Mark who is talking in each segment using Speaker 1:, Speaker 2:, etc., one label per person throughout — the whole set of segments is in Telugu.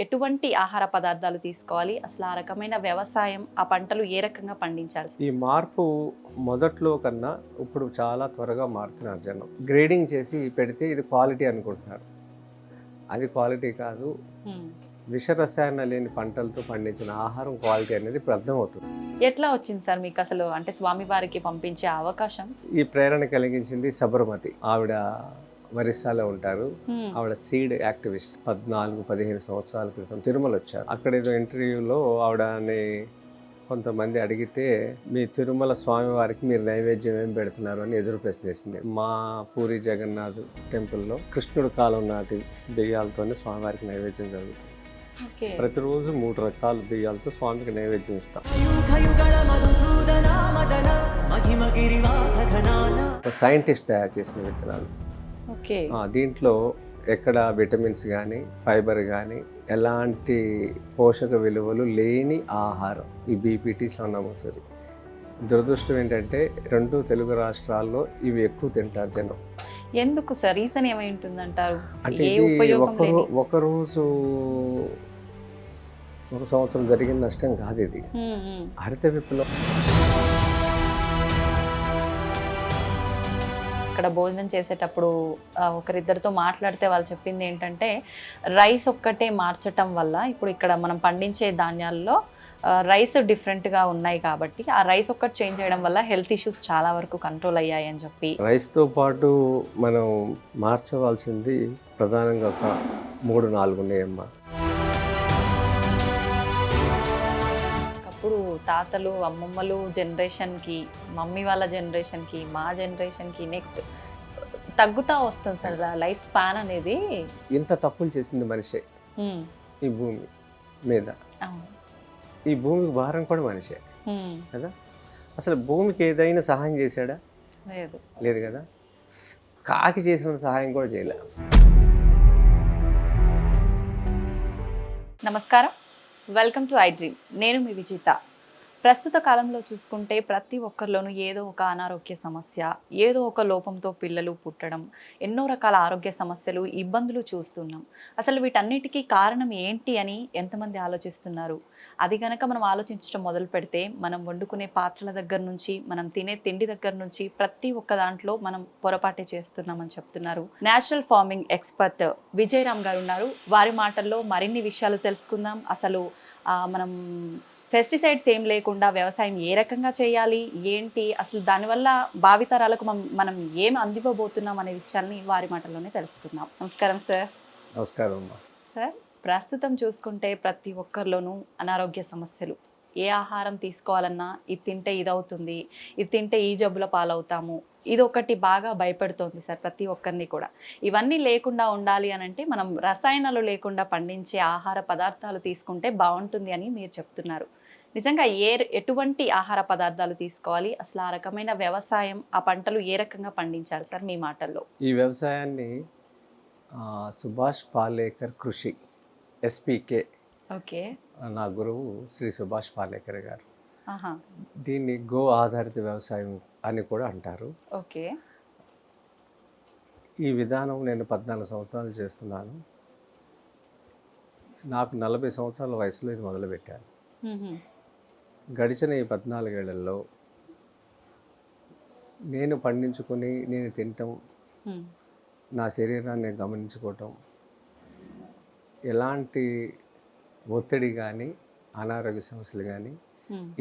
Speaker 1: ఎటువంటి ఆహార పదార్థాలు తీసుకోవాలి, అసలు ఆ రకమైన వ్యవసాయం, ఆ పంటలు ఏ రకంగా పండించాలి?
Speaker 2: ఈ మార్పు మొదట్లో కన్నా ఇప్పుడు చాలా త్వరగా మారుతున్నారు జనం. గ్రేడింగ్ చేసి పెడితే ఇది క్వాలిటీ అనుకుంటున్నారు. అది క్వాలిటీ కాదు. విష రసాయన లేని పంటలతో పండించిన ఆహారం క్వాలిటీ అనేది ఇప్పుడు అర్థమవుతుంది.
Speaker 1: ఎట్లా వచ్చింది సార్ మీకు అసలు, అంటే స్వామివారికి పంపించే అవకాశం?
Speaker 2: ఈ ప్రేరణ కలిగించింది సబర్మతి. ఆవిడ ఒరిస్సాలో ఉంటారు. ఆవిడ సీడ్ యాక్టివిస్ట్. 14-15 సంవత్సరాల క్రితం తిరుమల వచ్చారు. అక్కడ ఏదో ఇంటర్వ్యూలో ఆవిడని కొంతమంది అడిగితే, మీ తిరుమల స్వామివారికి మీరు నైవేద్యం ఏం పెడుతున్నారు అని ఎదురు ప్రశ్న వేసింది. మా పూరి జగన్నాథ్ టెంపుల్లో కృష్ణుడు కాలం నాటి బియ్యాలతోనే స్వామివారికి నైవేద్యం జరుగుతుంది. ప్రతిరోజు 3 రకాల బియ్యాలతో స్వామికి నైవేద్యం ఇస్తాం. ఒక సైంటిస్ట్ తయారు చేసిన విత్తనాలు. దీంట్లో ఎక్కడ విటమిన్స్ కానీ ఫైబర్ కానీ ఎలాంటి పోషక విలువలు లేని ఆహారం. ఈ బీపీటీ సన్న ముసరి. దురదృష్టం ఏంటంటే 2 తెలుగు రాష్ట్రాల్లో ఇవి ఎక్కువ తింటారు జనం.
Speaker 1: ఎందుకు సార్? రీజన్ ఏమై ఉంటుందంటారు?
Speaker 2: అంటే ఒకరోజు ఒక సంవత్సరం జరిగిన నష్టం కాదు ఇది. హరిత విప్లవం.
Speaker 1: ఇక్కడ భోజనం చేసేటప్పుడు ఒకరిద్దరితో మాట్లాడితే వాళ్ళు చెప్పింది ఏంటంటే, రైస్ ఒక్కటే మార్చటం వల్ల ఇప్పుడు ఇక్కడ మనం పండించే ధాన్యాల్లో రైస్ డిఫరెంట్గా ఉన్నాయి కాబట్టి ఆ రైస్ ఒక్కటి చేంజ్ చేయడం వల్ల హెల్త్ ఇష్యూస్ చాలా వరకు కంట్రోల్ అయ్యాయి అని చెప్పి.
Speaker 2: రైస్తో పాటు మనం మార్చవలసింది ప్రధానంగా ఒక 3-4 ఉన్నాయమ్మా.
Speaker 1: అప్పుడు తాతలు అమ్మమ్మలు జనరేషన్కి, మమ్మీ వాళ్ళ జనరేషన్కి, మా జనరేషన్కి నెక్స్ట్ తగ్గుతూ వస్తుంది సార్ లైఫ్ స్పాన్ అనేది.
Speaker 2: ఇంత తప్పులు చేసింది మనిషే ఈ భూమి మీద. ఈ భూమికి భారం కూడా మనిషే కదా. అసలు భూమికి ఏదైనా సహాయం చేశాడా? లేదు కదా. కాకి చేసిన సహాయం కూడా చేయలే.
Speaker 1: నమస్కారం, వెల్కమ్ టు ఐ డ్రీమ్. నేను మీ విజిత. ప్రస్తుత కాలంలో చూసుకుంటే ప్రతి ఒక్కరిలోనూ ఏదో ఒక అనారోగ్య సమస్య, ఏదో ఒక లోపంతో పిల్లలు పుట్టడం, ఎన్నో రకాల ఆరోగ్య సమస్యలు, ఇబ్బందులు చూస్తున్నాం. అసలు వీటన్నిటికీ కారణం ఏంటి అని ఎంతమంది ఆలోచిస్తున్నారు? అది కనుక మనం ఆలోచించడం మొదలు పెడితే, మనం వండుకునే పాత్రల దగ్గర నుంచి, మనం తినే తిండి దగ్గర నుంచి ప్రతి ఒక్క దాంట్లో మనం పొరపాటే చేస్తున్నామని చెప్తున్నారు. నేచురల్ ఫార్మింగ్ ఎక్స్పర్ట్ విజయరామ్ గారు ఉన్నారు. వారి మాటల్లో మరిన్ని విషయాలు తెలుసుకుందాం. అసలు మనం పెస్టిసైడ్స్ ఏం లేకుండా వ్యవసాయం ఏ రకంగా చేయాలి, ఏంటి, అసలు దానివల్ల భావితరాలకు మనం ఏం అందివ్వబోతున్నాం అనే విషయాన్ని వారి మాటల్లోనే తెలుసుకుందాం. నమస్కారం సార్.
Speaker 2: నమస్కారం
Speaker 1: సార్. ప్రస్తుతం చూసుకుంటే ప్రతి ఒక్కరిలోనూ అనారోగ్య సమస్యలు. ఏ ఆహారం తీసుకోవాలన్నా ఇది తింటే ఇది అవుతుంది, ఇది తింటే ఈ జబ్బుల పాలవుతాము, ఇది ఒకటి బాగా భయపెడుతోంది సార్ ప్రతి ఒక్కరిని కూడా. ఇవన్నీ లేకుండా ఉండాలి అని అంటే మనం రసాయనాలు లేకుండా పండించే ఆహార పదార్థాలు తీసుకుంటే బాగుంటుంది అని మీరు చెప్తున్నారు. నిజంగా ఎటువంటి ఆహార పదార్థాలు తీసుకోవాలి, అసలు ఆ రకమైన వ్యవసాయం, ఆ పంటలు ఏ రకంగా పండించాలి సార్ మీ మాటల్లో?
Speaker 2: ఈ వ్యవసాయాన్ని సుభాష్ పాలేకర్ కృషి ఎస్పీకే,
Speaker 1: ఓకే,
Speaker 2: నా గురువు శ్రీ సుభాష్ పాలేకర్ గారు. దీన్ని గో ఆధారిత వ్యవసాయం అని కూడా అంటారు.
Speaker 1: ఓకే.
Speaker 2: ఈ విధానం నేను 14 సంవత్సరాలు చేస్తున్నాను. నాకు 40 సంవత్సరాల వయసులో ఇది మొదలుపెట్టాను. గడిచిన ఈ 14 ఏళ్లలో నేను పండించుకొని నేను తినటం, నా శరీరాన్ని గమనించుకోవటం, ఎలాంటి ఒత్తిడి కానీ అనారోగ్య సమస్యలు కానీ,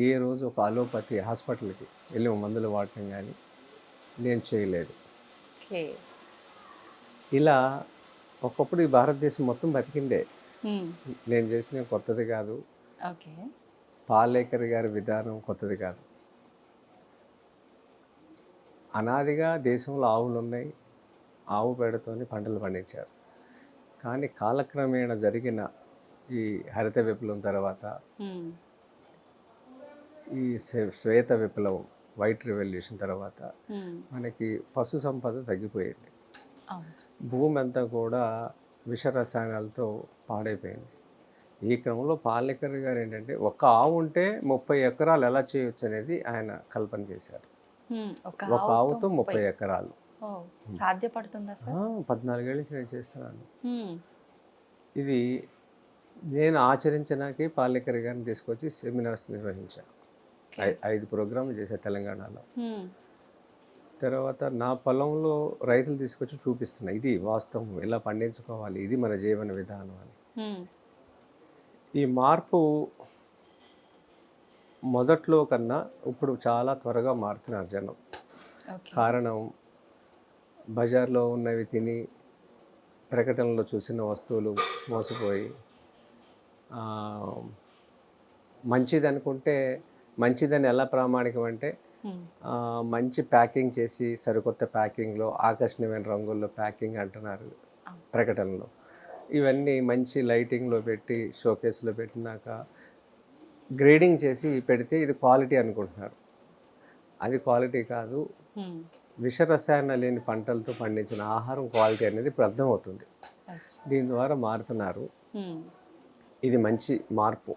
Speaker 2: ఏ రోజు ఒక అలోపతి హాస్పిటల్కి వెళ్ళి మందులు వాడటం కానీ నేను చేయలేదు. ఇలా ఒకప్పుడు ఈ భారతదేశం మొత్తం బతికిందే. నేను చేసిన కొత్తది కాదు. పాలేకర్ గారి విధానం కొత్తది కాదు. అనాదిగా దేశంలో ఆవులు ఉన్నాయి. ఆవు పేడతోని పంటలు పండించారు. కానీ కాలక్రమేణా జరిగిన ఈ హరిత విప్లవం తర్వాత, ఈ శ్వేత విప్లవం, వైట్ రెవల్యూషన్ తర్వాత మనకి పశు సంపద ఈ క్రమంలో పాలేకర్ గారు ఏంటంటే ఒక ఆవు ఉంటే 30 ఎకరాలు ఎలా చేయొచ్చు అనేది ఆయన కల్పన చేశారు.
Speaker 1: ఒక
Speaker 2: ఒక ఆవుతో 30 ఎకరాలు.
Speaker 1: ఓ, సాధ్యపడుతుందా సార్?
Speaker 2: 14 ఏళ్ళ నుంచి నేను చేస్తున్నాను.
Speaker 1: హ్మ్.
Speaker 2: ఇది నేను ఆచరించడానికి పాలేకర్ గారిని తీసుకొచ్చి సెమినార్స్ నిర్వహించాను. 5 ప్రోగ్రాంలు చేశాను తెలంగాణలో.
Speaker 1: హ్మ్.
Speaker 2: తర్వాత నా పొలంలో రైతులు తీసుకొచ్చి చూపిస్తున్నా, ఇది వాస్తవం, ఇలా పండించుకోవాలి, ఇది మన జీవన విధానం అని.
Speaker 1: హ్మ్.
Speaker 2: ఈ మార్పు మొదట్లో కన్నా ఇప్పుడు చాలా త్వరగా మారుతున్నారు జనం.
Speaker 1: ఓకే.
Speaker 2: కారణం బజార్లో ఉన్నవి తిని ప్రకటనలో చూసిన వస్తువులు మోసపోయి ఆ, మంచిది అనుకుంటే మంచిదని ఎలా ప్రామాణికం అంటే
Speaker 1: హ్మ్.
Speaker 2: మంచి ప్యాకింగ్ చేసి సరికొత్త ప్యాకింగ్లో ఆకర్షణీయమైన రంగుల్లో ప్యాకింగ్ అంటున్నారు ప్రకటనలో. ఇవన్నీ మంచి లైటింగ్లో పెట్టి షోకేస్లో పెట్టినాక గ్రేడింగ్ చేసి పెడితే ఇది క్వాలిటీ అనుకుంటున్నారు. అది క్వాలిటీ కాదు.
Speaker 1: హ్మ్.
Speaker 2: విషరసాయన లేని పంటలతో పండించిన ఆహారం క్వాలిటీ అనేది ఇప్పుడు అర్థమవుతుంది.
Speaker 1: అచ్చా.
Speaker 2: దీని ద్వారా మారుతున్నారు.
Speaker 1: హ్మ్.
Speaker 2: ఇది మంచి మార్పు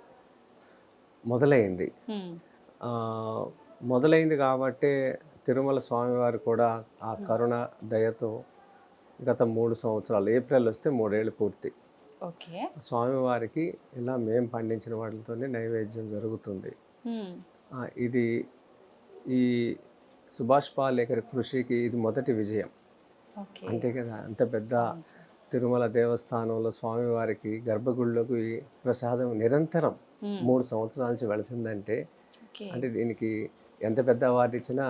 Speaker 2: మొదలైంది.
Speaker 1: హ్మ్.
Speaker 2: ఆ, మొదలైంది కాబట్టే తిరుమల స్వామివారు కూడా ఆ కరుణ దయతో గత 3 సంవత్సరాలు, ఏప్రిల్ వస్తే 3 ఏళ్ళు పూర్తి,
Speaker 1: ఓకే.
Speaker 2: స్వామివారికి ఇలా మేము పండించిన వాటితోనే నైవేద్యం జరుగుతుంది.
Speaker 1: హ్మ్.
Speaker 2: ఇది ఈ సుభాష్ పాలేకర్ కృషికి ఇది మొదటి విజయం.
Speaker 1: ఓకే.
Speaker 2: అంతే కదా, అంత పెద్ద
Speaker 1: అవును సార్.
Speaker 2: తిరుమల దేవస్థానంలో స్వామివారికి గర్భగుడిలోకి ప్రసాదం నిరంతరం
Speaker 1: హ్మ్.
Speaker 2: 3 సంవత్సరాల నుంచి వెళుతుందంటే
Speaker 1: ఓకే.
Speaker 2: అంటే దీనికి ఎంత పెద్ద అవార్డు ఇచ్చినా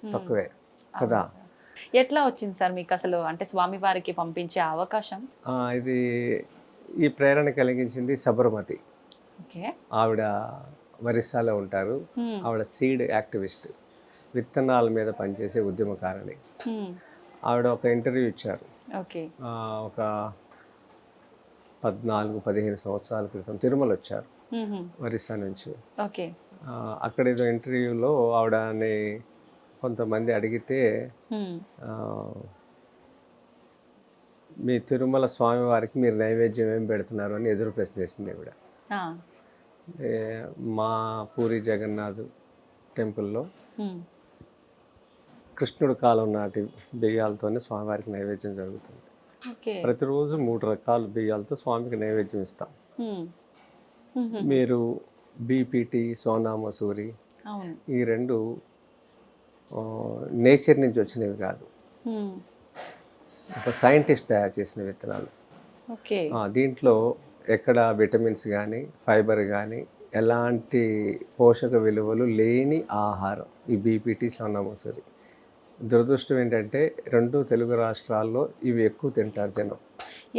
Speaker 2: తక్కువే కదా.
Speaker 1: అవును సార్. ఎట్లా వచ్చింది సార్ మీకు అసలు అంటే స్వామివారికి పంపించే అవకాశం?
Speaker 2: ఇది ఈ ప్రేరణ కలిగించింది సబర్మతి.
Speaker 1: ఓకే.
Speaker 2: ఆవిడ ఒరిస్సాలో ఉంటారు.
Speaker 1: హ్మ్.
Speaker 2: ఆవిడ సీడ్ యాక్టివిస్ట్, విత్తనాల మీద పనిచేసే ఉద్యమకారిణి.
Speaker 1: హ్మ్.
Speaker 2: ఆవిడ ఒక ఇంటర్వ్యూ ఇచ్చారు
Speaker 1: ఓకే.
Speaker 2: ఒక 14-15 సంవత్సరాల క్రితం తిరుమల వచ్చారు
Speaker 1: హుహు.
Speaker 2: ఒరిస్సా నుంచి.
Speaker 1: ఓకే.
Speaker 2: అక్కడ ఏదో ఇంటర్వ్యూలో ఆవిడని కొంతమంది అడిగితే
Speaker 1: హ్మ్.
Speaker 2: ఆ, మీ తిరుమల స్వామివారికి మీరు నైవేద్యం ఏం పెడుతున్నారు అని ఎదురు ప్రశ్న వేసింది ఆవిడ.
Speaker 1: ఆ.
Speaker 2: అంటే మా పూరి జగన్నాథ్ టెంపుల్లో
Speaker 1: హ్మ్.
Speaker 2: కృష్ణుడు కాలం నాటి బియ్యాలతోనే స్వామివారికి నైవేద్యం జరుగుతుంది.
Speaker 1: ఓకే.
Speaker 2: ప్రతిరోజు 3 రకాల బియ్యాలతో స్వామికి నైవేద్యం ఇస్తాం.
Speaker 1: హ్మ్. హుహు.
Speaker 2: మీరు బీపీటీ, సోనా మసూరి
Speaker 1: అవును.
Speaker 2: ఈ 2 నేచర్ నుంచి వచ్చినవి కాదు,
Speaker 1: హ్మ్.
Speaker 2: ఒక సైంటిస్ట్ తయారు చేసిన విత్తనాలు.
Speaker 1: ఓకే.
Speaker 2: దీంట్లో ఎక్కడ విటమిన్స్ కానీ ఫైబర్ కానీ ఎలాంటి పోషక విలువలు లేని ఆహారం ఈ బీపీటీ, సోనా మసూరి. దురదృష్టం ఏంటంటే 2 తెలుగు రాష్ట్రాల్లో ఇవి ఎక్కువ తింటారు జనం.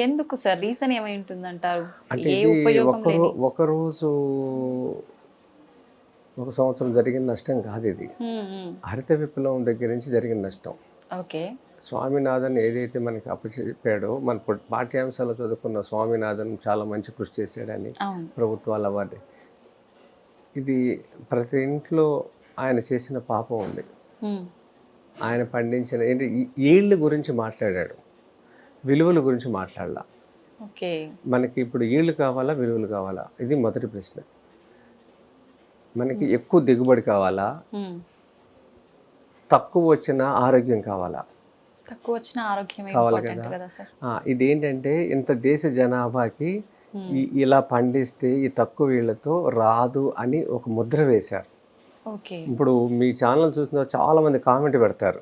Speaker 1: ఎందుకు సార్? రీజన్ ఏమై ఉంటుందంటారు?
Speaker 2: అంటే
Speaker 1: ఏ
Speaker 2: ఇది
Speaker 1: ఉపయోగం లేని?
Speaker 2: ఒకరోజు ఒక సంవత్సరం జరిగిన నష్టం కాదు ఇది.
Speaker 1: హ్మ్. హ్మ్.
Speaker 2: హరిత విప్లవం దగ్గర నుంచి జరిగిన నష్టం.
Speaker 1: ఓకే.
Speaker 2: స్వామినాథన్ ఏదైతే మనకి అప్పచెప్పాడో, మన పాఠ్యాంశాలు చదువుకున్న స్వామినాథన్ చాలా మంచి కృషి చేశాడని
Speaker 1: అవును.
Speaker 2: ప్రభుత్వాలు అవార్డు. ఇది ప్రతి ఇంట్లో ఆయన చేసిన పాపం ఉంది.
Speaker 1: హ్మ్.
Speaker 2: ఆయన పండించిన ఏంటి ఈల్డ్ గురించి మాట్లాడాడు, విలువల గురించి మాట్లాడాల.
Speaker 1: ఓకే.
Speaker 2: మనకి ఇప్పుడు ఈల్డ్ కావాలా, విలువలు కావాలా? ఇది మొదటి ప్రశ్న. మనకి ఎక్కువ దిగుబడి కావాలా,
Speaker 1: హ్మ్.
Speaker 2: తక్కువ వచ్చిన ఆరోగ్యం కావాలా?
Speaker 1: తక్కువ వచ్చిన ఆరోగ్యమే
Speaker 2: కావాలి
Speaker 1: ఇంపార్టెంట్
Speaker 2: కదా.
Speaker 1: కదా సార్?
Speaker 2: ఇదేంటంటే ఇంత దేశ జనాభాకి ఇలా పండిస్తే ఈ తక్కువ వీళ్ళతో రాదు అని ఒక ముద్ర వేశారు.
Speaker 1: ఓకే.
Speaker 2: ఇప్పుడు మీ ఛానల్ చూసిన చాలామంది కామెంట్ పెడతారు,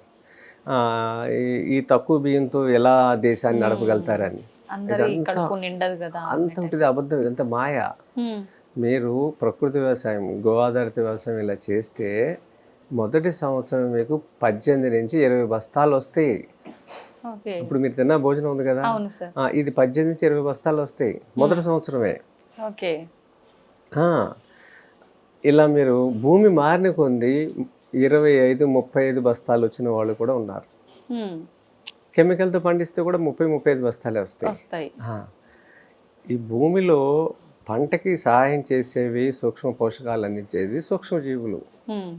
Speaker 2: ఈ తక్కువ బియ్యంతో ఎలా దేశాన్ని నడపగలుగుతారని.
Speaker 1: అందరి
Speaker 2: ఇదంతా
Speaker 1: కడుపు నిండదు కదా.
Speaker 2: అంత ఉంటుంది అబద్ధం, ఇదంతా మాయ.
Speaker 1: హ్మ్.
Speaker 2: మీరు ప్రకృతి వ్యవసాయం, గో ఆధారిత వ్యవసాయం ఇలా చేస్తే మొదటి సంవత్సరం మీకు 18 నుంచి 20 బస్తాలు వస్తాయి.
Speaker 1: ఓకే.
Speaker 2: ఇప్పుడు మీరు తిన్న భోజనం ఉంది కదా,
Speaker 1: అవును సార్.
Speaker 2: ఇది 18 నుంచి 20 బస్తాలు వస్తాయి మొదటి సంవత్సరమే.
Speaker 1: ఓకే.
Speaker 2: ఆ, ఇలా మీరు భూమి మారిన కొంది 25-35 బస్తాలు వచ్చిన వాళ్ళు కూడా ఉన్నారు.
Speaker 1: హ్మ్.
Speaker 2: కెమికల్తో పండిస్తే కూడా 30-35 బస్తాలే వస్తాయి.
Speaker 1: వస్తాయి.
Speaker 2: ఈ భూమిలో పంటకి సహాయం చేసేవి, సూక్ష్మ పోషకాలు అందించేది సూక్ష్మజీవులు.
Speaker 1: హ్మ్.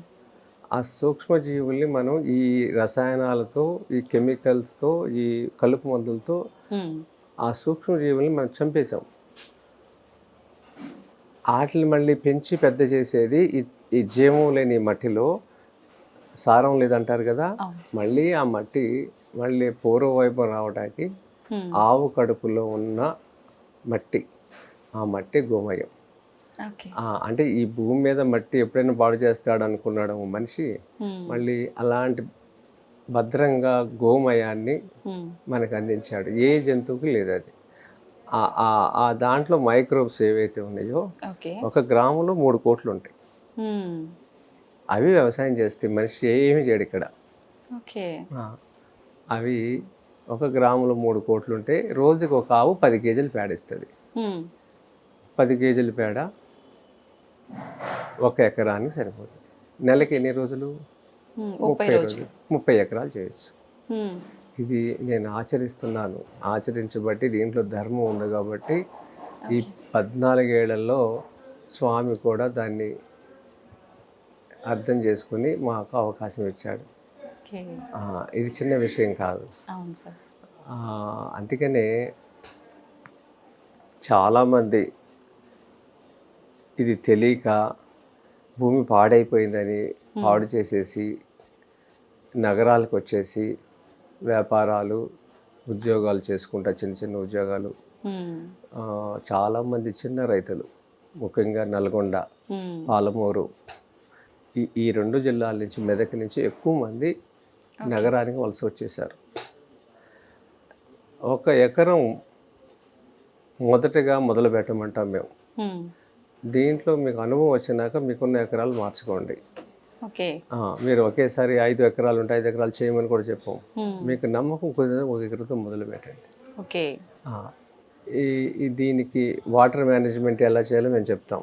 Speaker 2: ఆ సూక్ష్మజీవుల్ని మనం ఈ రసాయనాలతో, ఈ కెమికల్స్తో, ఈ కలుపు మందులతో
Speaker 1: హ్మ్.
Speaker 2: ఆ సూక్ష్మజీవుల్ని మనం చంపేశాం. వాటిని మళ్ళీ పెంచి పెద్ద చేసేది ఈ జీవం లేని మట్టిలో సారం లేదంటారు కదా,
Speaker 1: అవును.
Speaker 2: మళ్ళీ ఆ మట్టి మళ్ళీ పూర్వవైభవం రావడానికి ఆవు కడుపులో ఉన్న మట్టి, ఆ మట్టి గోమయం.
Speaker 1: ఓకే.
Speaker 2: అంటే ఈ భూమి మీద మట్టి ఎప్పుడైనా పాడు చేస్తాడు అనుకున్నాడు మనిషి, మళ్ళీ అలాంటి భద్రంగా గోమయాన్ని మనకు అందించాడు. ఏ జంతువుకి లేదు అది. ఆ దాంట్లో మైక్రోబ్స్ ఏవైతే ఉన్నాయో
Speaker 1: ఓకే.
Speaker 2: 1 గ్రాములో 3 కోట్లు ఉంటాయి. అవి వ్యవసాయం చేస్తే మనిషి ఏమీ చేయడు ఇక్కడ.
Speaker 1: ఓకే.
Speaker 2: అవి 1 గ్రాములో 3 కోట్లు ఉంటే రోజుకి ఒక ఆవు 10 కేజీలు పేడ ఇస్తుంది. 10 కేజీల పేడ 1 ఎకరానికి సరిపోతుంది. నెలకి ఎన్ని రోజులు? 30 రోజులు. 30 ఎకరాలు చేయొచ్చు. ఇది నేను ఆచరిస్తున్నాను. ఆచరించబట్టి దీంట్లో ధర్మం ఉంది కాబట్టి ఈ 14 ఏళ్లలో స్వామి కూడా దాన్ని అర్థం చేసుకుని మాకు అవకాశం ఇచ్చాడు. ఇది చిన్న విషయం కాదు.
Speaker 1: అవును సార్.
Speaker 2: అందుకనే చాలామంది ఇది తెలియక భూమి పాడైపోయిందని పాడు చేసేసి నగరాలకు వచ్చేసి వ్యాపారాలు, ఉద్యోగాలు చేసుకుంటా, చిన్న చిన్న ఉద్యోగాలు. చాలామంది చిన్న రైతులు, ముఖ్యంగా నల్గొండ, పాలమూరు, ఈ 2 జిల్లాల నుంచి, మెదక్ నుంచి ఎక్కువ మంది నగరానికి వలస వచ్చేసారు. 1 ఎకరం మొదటగా మొదలు పెట్టమంటాం మేము. దీంట్లో మీకు అనుభవం వచ్చినాక మీకున్న ఎకరాలు మార్చుకోండి. మీరు ఒకేసారి 5 ఎకరాలు ఉంటే 5 ఎకరాలు చేయమని కూడా చెప్పాం. మీకు నమ్మకం కుదిరితే 1 ఎకరంతో మొదలు పెట్టండి. దీనికి వాటర్ మేనేజ్మెంట్ ఎలా చేయాలో మేము చెప్తాం.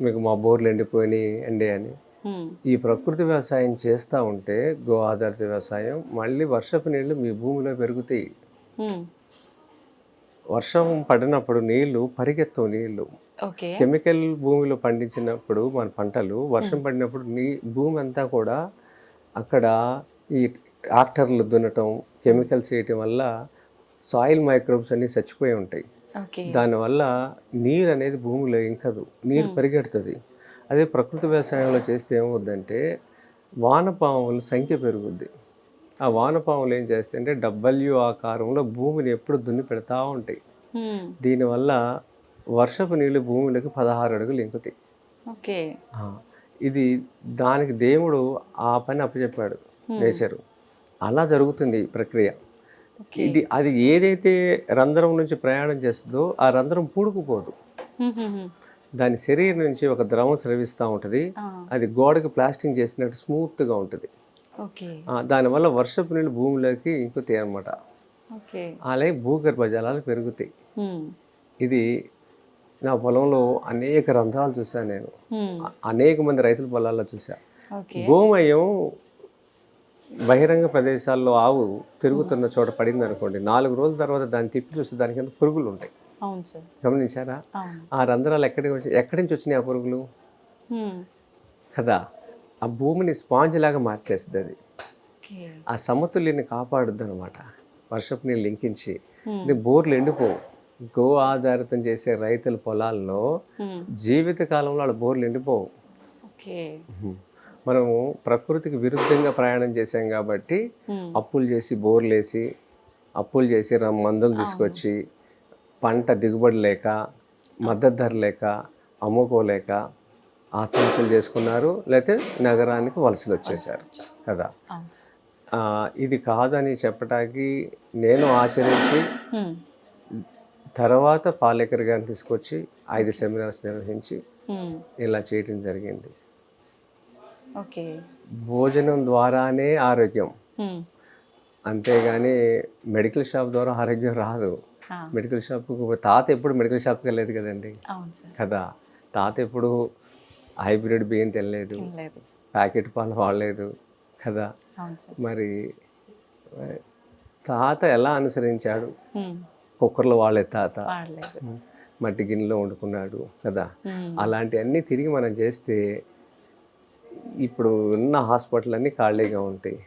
Speaker 2: మీకు మా బోర్లు ఎండిపోయినాయి అండి అని. ఈ ప్రకృతి వ్యవసాయం చేస్తూ ఉంటే, గో ఆధారిత వ్యవసాయం, మళ్ళీ వర్షపు నీళ్లు మీ భూమిలో పెరుగుతాయి. వర్షం పడినప్పుడు నీళ్లు పరిగెత్తవు. నీళ్లు కెమికల్ భూమిలో పండించినప్పుడు మన పంటలు వర్షం పడినప్పుడు భూమి అంతా కూడా అక్కడ ఈ ట్రాక్టర్లు దున్నటం, కెమికల్స్ వేయటం వల్ల సాయిల్ మైక్రోబ్స్ అన్నీ చచ్చిపోయి ఉంటాయి. దానివల్ల నీరు అనేది భూమిలో ఇంకదు, నీరు పరిగెడుతుంది. అదే ప్రకృతి వ్యవసాయంలో చేస్తే ఏమవుద్దంటే వానపాముల సంఖ్య పెరుగుద్ది. ఆ వానపాములు ఏం చేస్తాయంటే W ఆకారంలో భూమిని ఎప్పుడు దున్ని పెడతా ఉంటాయి. దీనివల్ల వర్షపు నీళ్ళు భూమిలోకి 16 అడుగులు ఇంకుతాయి. ఇది దానికి దేవుడు ఆ పని అప్పచెప్పాడు, నేచరు. అలా జరుగుతుంది ఈ ప్రక్రియ. అది ఏదైతే రంధ్రం నుంచి ప్రయాణం చేస్తుందో ఆ రంధ్రం పూడుకుపోదు. దాని శరీరం నుంచి ఒక ద్రవం స్రవిస్తూ ఉంటుంది. అది గోడకి ప్లాస్టింగ్ చేసినట్టు స్మూత్గా ఉంటుంది. దానివల్ల వర్షపు నీళ్ళు భూమిలోకి ఇంకుతాయి అన్నమాట. అలాగే భూగర్భ జలాలు పెరుగుతాయి. ఇది నా పొలంలో అనేక రంధ్రాలు చూశాను నేను. అనేక మంది రైతుల పొలాల్లో చూసా. గోమయం బహిరంగ ప్రదేశాల్లో ఆవు తిరుగుతున్న చోట పడింది అనుకోండి, 4 రోజుల తర్వాత దాన్ని తిప్పి చూస్తే దాని కింద పురుగులు ఉంటాయి. గమనించారా? ఆ రంధ్రాలు ఎక్కడి నుంచి వచ్చినాయి ఆ పురుగులు కదా? ఆ భూమిని స్పాంజ్ లాగా మార్చేస్తుంది అది. ఆ సమతుల్యాన్ని కాపాడుద్ది అనమాట. వర్షపు నీళ్ళు లింకించి బోర్లు ఎండిపోవు. గో ఆధారితం చేసే రైతుల పొలాల్లో జీవితకాలంలో వాళ్ళ బోర్లు ఎండిపోవు. మనము ప్రకృతికి విరుద్ధంగా ప్రయాణం చేసాం కాబట్టి అప్పులు చేసి బోర్లు వేసి, అప్పులు చేసి మందులు తీసుకొచ్చి, పంట దిగుబడి లేక, మద్దతు ధర లేక, అమ్ముకోలేక ఆత్మహత్యలు చేసుకున్నారు, లేకపోతే నగరానికి వలసలు వచ్చేసారు కదా. ఇది కాదని చెప్పడానికి నేను ఆచరించి తర్వాత పాలేకర్ గారిని తీసుకొచ్చి 5 సెమినార్స్ నిర్వహించి ఇలా చేయటం జరిగింది. భోజనం ద్వారానే ఆరోగ్యం, అంతేగాని మెడికల్ షాప్ ద్వారా ఆరోగ్యం రాదు. మెడికల్ షాప్కు తాత ఎప్పుడు మెడికల్ షాప్కి వెళ్ళలేదు కదండి కదా. తాత ఎప్పుడు హైబ్రిడ్ బియ్యం తినలేదు, ప్యాకెట్ పాలు వాడలేదు కదా. మరి తాత ఎలా అనుసరించాడు? కుక్కర్లో వాడలేదు తాత, మట్టి గిన్నెలో వండుకున్నాడు కదా. అలాంటివన్నీ తిరిగి మనం చేస్తే ఇప్పుడు ఉన్న హాస్పిటల్ అన్నీ ఖాళీగా ఉంటాయి.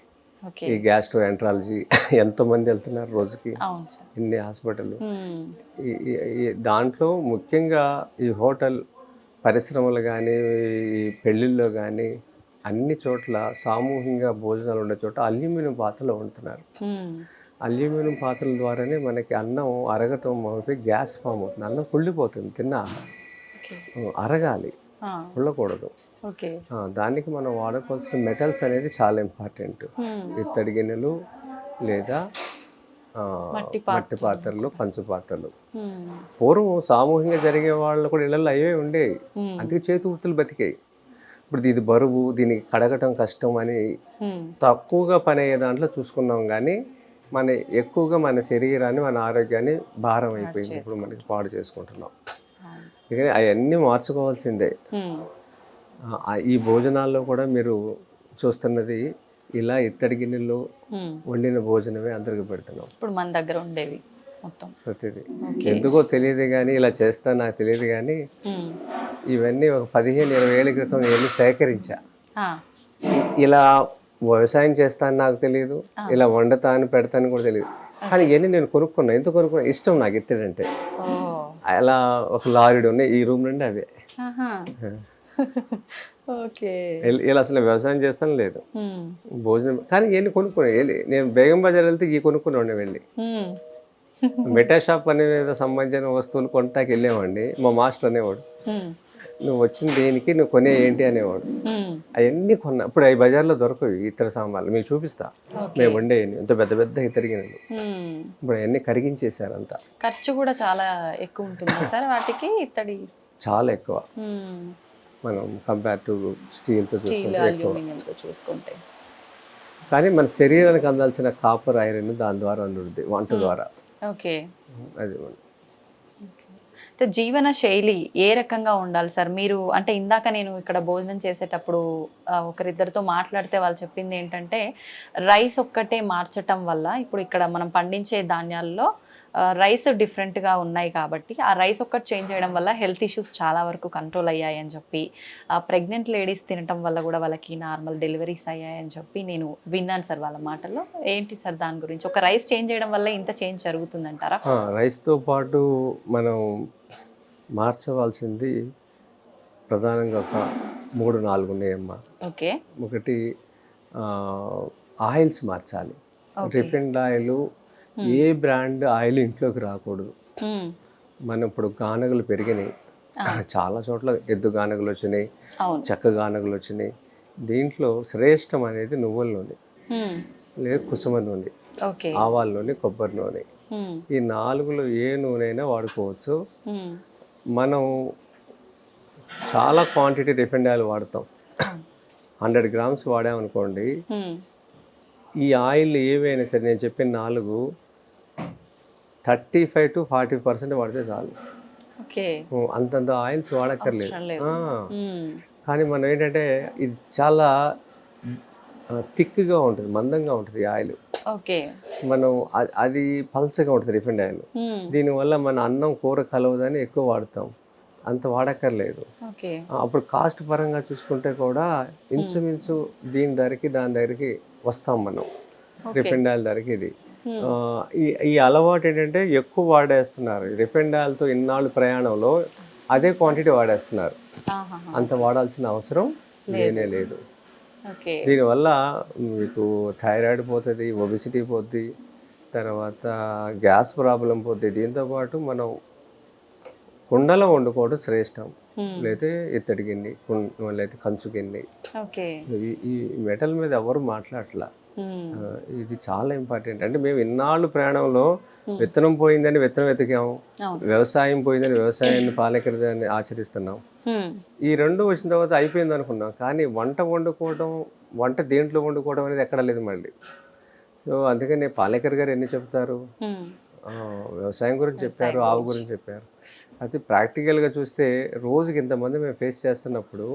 Speaker 2: ఈ గ్యాస్ట్రో ఎంట్రాలజీ ఎంతోమంది వెళ్తున్నారు రోజుకి, ఇన్ని హాస్పిటల్. దాంట్లో ముఖ్యంగా ఈ హోటల్ పరిశ్రమలు కానీ ఈ పెళ్ళిళ్ళలో కానీ అన్ని చోట్ల సామూహికంగా భోజనాలు ఉండే చోట అల్యూమినియం పాత్రలో వండుతున్నారు. అల్యూమినియం పాత్రల ద్వారానే మనకి అన్నం అరగటం మొదలుపెట్టి గ్యాస్ ఫామ్ అవుతుంది. అన్నం కుళ్ళిపోతుంది. తిన్న అరగాలి, కుళ్ళకూడదు. దానికి మనం వాడుకోవాల్సిన మెటల్స్ అనేది చాలా ఇంపార్టెంట్. ఇత్తడి గిన్నెలు లేదా మట్టి పాత్రలు, కంచు పాత్రలు. పూర్వం సామూహికంగా జరిగే వాళ్ళు కూడా ఇళ్ళల్లో అవే ఉండేవి. అందుకే చేతి వృత్తులు బతికాయి. ఇప్పుడు ఇది బరువు, దీనికి కడగటం కష్టం అని తక్కువగా పని అయ్యే దాంట్లో చూసుకున్నాం. కానీ మన ఎక్కువగా మన శరీరాన్ని, మన ఆరోగ్యాన్ని భారం అయిపోయింది. ఇప్పుడు మనకి పాడు చేసుకుంటున్నాం. అందుకని అవన్నీ మార్చుకోవాల్సిందే. ఈ భోజనాల్లో కూడా మీరు చూస్తున్నది ఇలా ఇత్తడి గిన్నెల్లో వండిన భోజనమే అందరికి పెడుతున్నాం.
Speaker 1: ఇప్పుడు మన దగ్గర ఉండేవి మొత్తం
Speaker 2: ప్రతిదీ ఎందుకో తెలియదు కానీ ఇలా చేస్తా నాకు తెలియదు కానీ ఇవన్నీ ఒక 15-20 ఏళ్ళ క్రితం నేను సేకరించా. ఇలా వ్యవసాయం చేస్తాను నాకు తెలియదు, ఇలా వండుతాను పెడతాను కూడా తెలియదు. కానీ ఇవన్నీ నేను కొనుక్కున్నా. ఎందుకు కొనుక్కున్నా? ఇష్టం నాకు ఇత్తడంటే. అలా ఒక లారీడు ఉన్నాయి ఈ రూమ్ నుండి అవే. ఇలా అసలు వ్యవసాయం చేస్తాను లేదు, భోజనం. కానీ ఇవన్నీ కొనుక్కునే నేను బేగం బజార్ వెళ్తే ఈ కొనుక్కునే వెళ్ళి మెటా షాప్ అనేది సంబంధించిన వస్తువులు కొనటానికి వెళ్ళేవాడిని. మా మాస్టర్ అనేవాడు, నువ్వు వచ్చిన దేనికి నువ్వు కొనే ఏంటి అనేవాడు. అవన్నీ కొన్నా. ఇప్పుడు అవి బజార్లో దొరకవు ఇతర సామాన్లు. మీకు చూపిస్తా మేము వండే ఇంత పెద్ద పెద్ద ఇతరిగినలు. ఇప్పుడు అవన్నీ కరిగించేశారు. అంతా
Speaker 1: ఖర్చు కూడా చాలా ఎక్కువ ఉంటుంది సార్ వాటికి. ఇత్తడి చాలా ఎక్కువ
Speaker 2: మనం కంపేర్ టు స్టీల్తో
Speaker 1: చూసుకుంటే.
Speaker 2: కానీ మన శరీరానికి అందాల్సిన కాపర్, ఐరన్ దాని ద్వారా అందుతుంది వంట ద్వారా. అది
Speaker 1: అంటే జీవన శైలి ఏ రకంగా ఉండాలి సార్? మీరు అంటే ఇందాక నేను ఇక్కడ భోజనం చేసేటప్పుడు ఒకరిద్దరితో మాట్లాడితే వాళ్ళు చెప్పింది ఏంటంటే రైస్ ఒక్కటే మార్చటం వల్ల ఇప్పుడు ఇక్కడ మనం పండించే ధాన్యాల్లో రైస్ డిఫరెంట్గా ఉన్నాయి కాబట్టి ఆ రైస్ ఒక్కటి చేంజ్ చేయడం వల్ల హెల్త్ ఇష్యూస్ చాలా వరకు కంట్రోల్ అయ్యాయని చెప్పి, ప్రెగ్నెంట్ లేడీస్ తినటం వల్ల కూడా వాళ్ళకి నార్మల్ డెలివరీస్ అయ్యాయని చెప్పి నేను విన్నాను సార్ వాళ్ళ మాటల్లో. ఏంటి సార్ దాని గురించి? ఒక రైస్ చేంజ్ చేయడం వల్ల ఇంత చేంజ్ జరుగుతుందంటారా?
Speaker 2: రైస్తో పాటు మనం మార్చవలసింది ప్రధానంగా ఒక 3-4 ఉన్నాయమ్మా. ఒకటి ఆయిల్స్ మార్చాలి. రిఫైన్డ్ ఆయిల్, ఏ బ్రాండ్ ఆయిల్ ఇంట్లోకి రాకూడదు. మనం ఇప్పుడు గానగలు పెరిగినాయి, చాలా చోట్ల ఎద్దు గానగలు వచ్చినాయి, చెక్క గానగలు వచ్చినాయి. దీంట్లో శ్రేష్టం అనేది నువ్వుల నూనె లేదా కుసుమ నూనె, ఆవాల నూనె, కొబ్బరి నూనె. ఈ 4లో ఏ నూనె అయినా వాడుకోవచ్చు. మనం చాలా క్వాంటిటీ రిఫైన్డ్ ఆయిల్ వాడతాం. 100 grams వాడామనుకోండి, ఈ ఆయిల్ ఏవైనా సరే నేను చెప్పిన 4 35 to 40% వాడితే చాలు. అంతంత ఆయిల్స్ వాడక్కర్లేదు. కానీ మనం ఏంటంటే ఇది చాలా థిక్గా ఉంటుంది, మందంగా ఉంటుంది ఆయిల్. మనం అది పల్చగా ఉంటుంది రిఫైన్డ్ ఆయిల్. దీనివల్ల మన అన్నం కూర కలవదని ఎక్కువ వాడతాం, అంత వాడక్కర్లేదు. అప్పుడు కాస్ట్ పరంగా చూసుకుంటే కూడా ఇంచుమించు దీని ధరకి దాని దగ్గరికి వస్తాం మనం. రిఫైన్డ్ ఆయిల్ ధరకి ఇది. ఈ అలవాటు ఏంటంటే ఎక్కువ వాడేస్తున్నారు. రిఫైన్డ్ ఆయిల్తో ఇన్నాళ్ళు ప్రయాణంలో అదే క్వాంటిటీ వాడేస్తున్నారు. అంత వాడాల్సిన అవసరం లేనే లేదు. దీనివల్ల మీకు థైరాయిడ్ పోతుంది, ఒబిసిటీ పోతుంది, తర్వాత గ్యాస్ ప్రాబ్లం పోతుంది. దీంతోపాటు మనం కుండలో వండుకోవడం శ్రేష్టం. లేకపోతే ఇత్తడి గిన్నె, లేకపోతే కంచు గిన్నె. ఈ మెటల్ మీద ఎవరు మాట్లాడట్లా. ఇది చాలా ఇంపార్టెంట్. అంటే మేము ఇన్నాళ్ళు ప్రయాణంలో విత్తనం పోయిందని విత్తనం వెతికాము, వ్యవసాయం పోయిందని వ్యవసాయాన్ని పాలకరిదాన్ని ఆచరిస్తున్నాం. ఈ 2 వచ్చిన తర్వాత అయిపోయింది అనుకున్నాం. కానీ వంట వండుకోవడం, వంట దేంట్లో వండుకోవడం అనేది ఎక్కడ లేదు మళ్ళీ. సో అందుకని పాలేకర్ గారు ఎన్ని చెప్తారు, వ్యవసాయం గురించి చెప్పారు, ఆవు గురించి చెప్పారు. అయితే ప్రాక్టికల్గా చూస్తే రోజుకి ఇంతమంది మేము ఫేస్ చేస్తున్నప్పుడు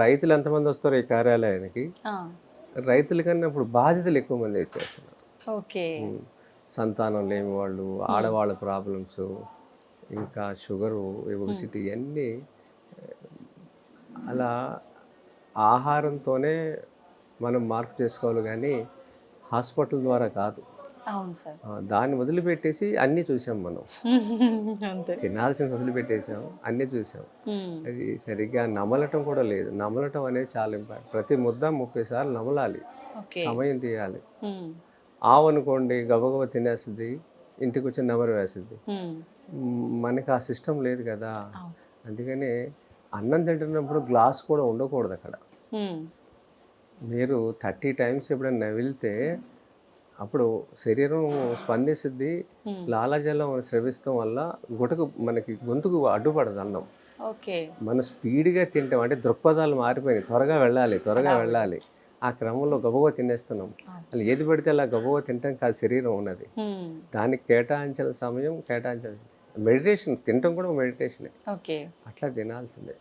Speaker 2: రైతులు ఎంతమంది వస్తారో ఈ కార్యాలయానికి, రైతుల కన్నా ఇప్పుడు బాధితులు ఎక్కువ మంది ఇచ్చేస్తున్నారు. సంతానం లేని వాళ్ళు, ఆడవాళ్ళ ప్రాబ్లమ్స్, ఇంకా షుగరు, ఒబిసిటీ, ఇవన్నీ అలా ఆహారంతోనే మనం మార్పు చేసుకోవాలి కానీ హాస్పిటల్ ద్వారా కాదు.
Speaker 1: అవును సార్.
Speaker 2: దాన్ని వదిలిపెట్టేసి అన్నీ చూసాం మనం.
Speaker 1: అంతే.
Speaker 2: తినాల్సింది వదిలిపెట్టేసాం, అన్నీ చూసాం. అది సరిగ్గా నమలటం కూడా లేదు. నమలటం అనేది చాలా ఇంపార్టెంట్. ప్రతి ముద్ద 30 సార్లు నమలాలి,
Speaker 1: ఓకే.
Speaker 2: సమయం తీయాలి. ఆవు అనుకోండి గబగబా తినేస్తుంది, ఇంటికి వచ్చి నెమరు వేస్తుంది. మనకి ఆ సిస్టమ్ లేదు కదా. అందుకని అన్నం తింటున్నప్పుడు గ్లాస్ కూడా ఉండకూడదు అక్కడ. మీరు 30 టైమ్స్ ఎప్పుడైనా నవిలితే అప్పుడు శరీరం స్పందిస్తుంది, లాలాజలం స్రవిస్తాం వల్ల మనకి గొంతుకు అడ్డుపడదు అన్నం.
Speaker 1: ఓకే.
Speaker 2: మనం స్పీడ్గా తింటాం, అంటే దృక్పథాలు మారిపోయినాయి. త్వరగా వెళ్ళాలి. ఆ క్రమంలో గబగబా తినేస్తున్నాం. అసలు ఏది పడితే అలా గబగబా తింటాం కాదు శరీరం ఉన్నది. దానికి కేటాయించిన సమయం మెడిటేషన్, తినటం కూడా మెడిటేషనే.
Speaker 1: ఓకే.
Speaker 2: అట్లా తినాల్సిందే.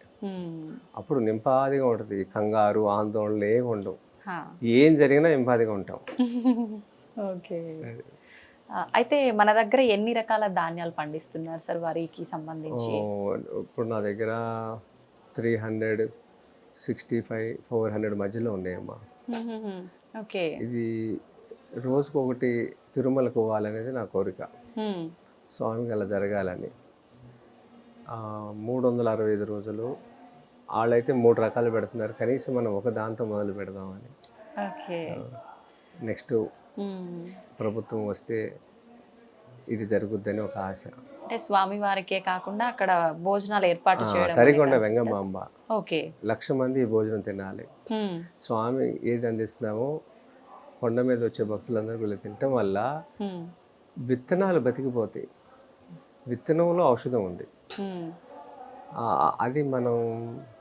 Speaker 2: అప్పుడు నింపాదిగా ఉంటుంది. కంగారు, ఆందోళనలు ఏమి ఉండవు. ఏం జరిగినా నింపాదిగా ఉంటాం.
Speaker 1: ఓకే. అయితే మన దగ్గర ఎన్ని రకాల ధాన్యాలు పండిస్తున్నారు సార్ వరికి సంబంధించి?
Speaker 2: ఇప్పుడు నా దగ్గర 365, 400 మధ్యలో ఉన్నాయమ్మా.
Speaker 1: ఓకే.
Speaker 2: ఇది రోజుకొకటి తిరుమలకు పోవాలనేది నా కోరిక. స్వామికి అలా జరగాలని. 365 రోజులు వాళ్ళైతే 3 రకాలు పెడుతున్నారు. కనీసం మనం ఒక దాంతో మొదలు పెడదామని.
Speaker 1: ఓకే.
Speaker 2: నెక్స్ట్ ప్రభుత్వం వస్తే ఇది జరుగుద్దని ఒక ఆశ.
Speaker 1: అంటే స్వామి వారికే కాకుండా అక్కడ భోజనాలు ఏర్పాటు చేయడం.
Speaker 2: తరిగొండ వెంగమాంబ.
Speaker 1: ఓకే.
Speaker 2: 1,00,000 మంది ఈ భోజనం తినాలి. స్వామి ఏది అందిస్తున్నామో కొండ మీద వచ్చే భక్తులందరూ వీళ్ళు తినటం వల్ల విత్తనాలు బతికిపోతాయి. విత్తనంలో ఔషధం ఉంది. అది మనం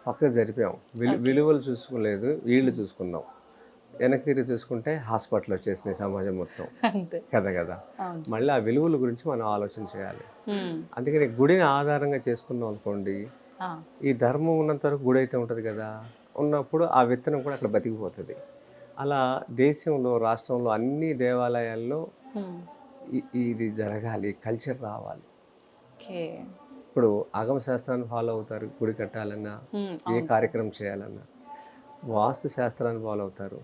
Speaker 2: పక్కకు జరిపాం. విలువలు చూసుకోలేదు, వీళ్ళు చూసుకున్నాం. వెనక్కి తిరిగి చూసుకుంటే హాస్పిటల్ వచ్చేసినాయి సమాజం మొత్తం. కదా. మళ్ళీ ఆ విలువల గురించి మనం ఆలోచన చేయాలి. అందుకని గుడిని ఆధారంగా చేసుకున్నాం అనుకోండి, ఈ ధర్మం ఉన్నంత వరకు గుడి అయితే ఉంటుంది కదా, ఉన్నప్పుడు ఆ విత్తనం కూడా అక్కడ బతికిపోతుంది. అలా దేశంలో, రాష్ట్రంలో అన్ని దేవాలయాల్లో ఇది జరగాలి, కల్చర్ రావాలి. ఇప్పుడు ఆగమ శాస్త్రాన్ని ఫాలో అవుతారు గుడి కట్టాలన్నా, ఏ కార్యక్రమం చేయాలన్నా. వాస్తు శాస్త్రాన్ని ఫాలో అవుతారు,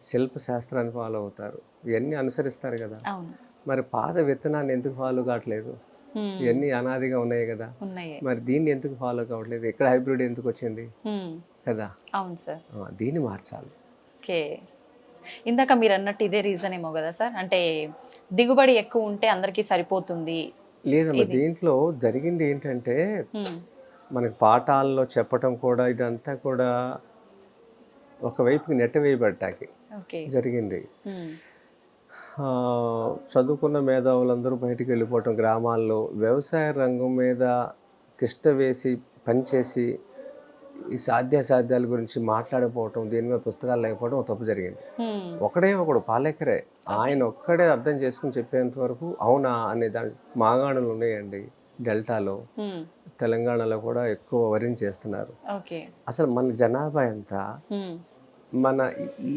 Speaker 2: శిల్ప శాస్త్రాన్ని ఫాలో అవుతారు. ఇవన్నీ అనుసరిస్తారు కదా. మరి పాత విత్తనాన్ని ఎందుకు ఫాలో కావట్లేదు? ఇవన్నీ అనాదిగా ఉన్నాయి కదా. మరి దీన్ని ఎందుకు ఫాలో కావట్లేదు? ఎక్కడ హైబ్రిడ్ ఎందుకు వచ్చింది కదా.
Speaker 1: అవును సార్.
Speaker 2: దీన్ని మార్చాలి.
Speaker 1: ఓకే. ఇందాక మీరు అన్నట్టు ఇదే రీజన్ ఏమో కదా సార్, అంటే దిగుబడి ఎక్కువ ఉంటే అందరికీ సరిపోతుంది.
Speaker 2: లేదమ్మా, దీంట్లో జరిగింది ఏంటంటే మనకి పాఠాల్లో చెప్పటం కూడా ఇదంతా కూడా ఒకవైపుకి నెట్టవేయబడ్డాకి జరిగింది. చదువుకున్న మేధావులందరూ బయటికి వెళ్ళిపోవటం, గ్రామాల్లో వ్యవసాయ రంగం మీద తిష్ట వేసి పనిచేసి ఈ సాధ్యాసాధ్యాల గురించి మాట్లాడకపోవటం, దీని మీద పుస్తకాలు లేకపోవడం తప్పు జరిగింది. ఒకడు పాలేకరే, ఆయన ఒక్కడే అర్థం చేసుకుని చెప్పేంత వరకు అవునా అనే దాని మాగాణులు ఉన్నాయండి. డెల్టాలో, తెలంగాణలో కూడా ఎక్కువ వరిని చేస్తున్నారు. అసలు మన జనాభా ఎంత? మన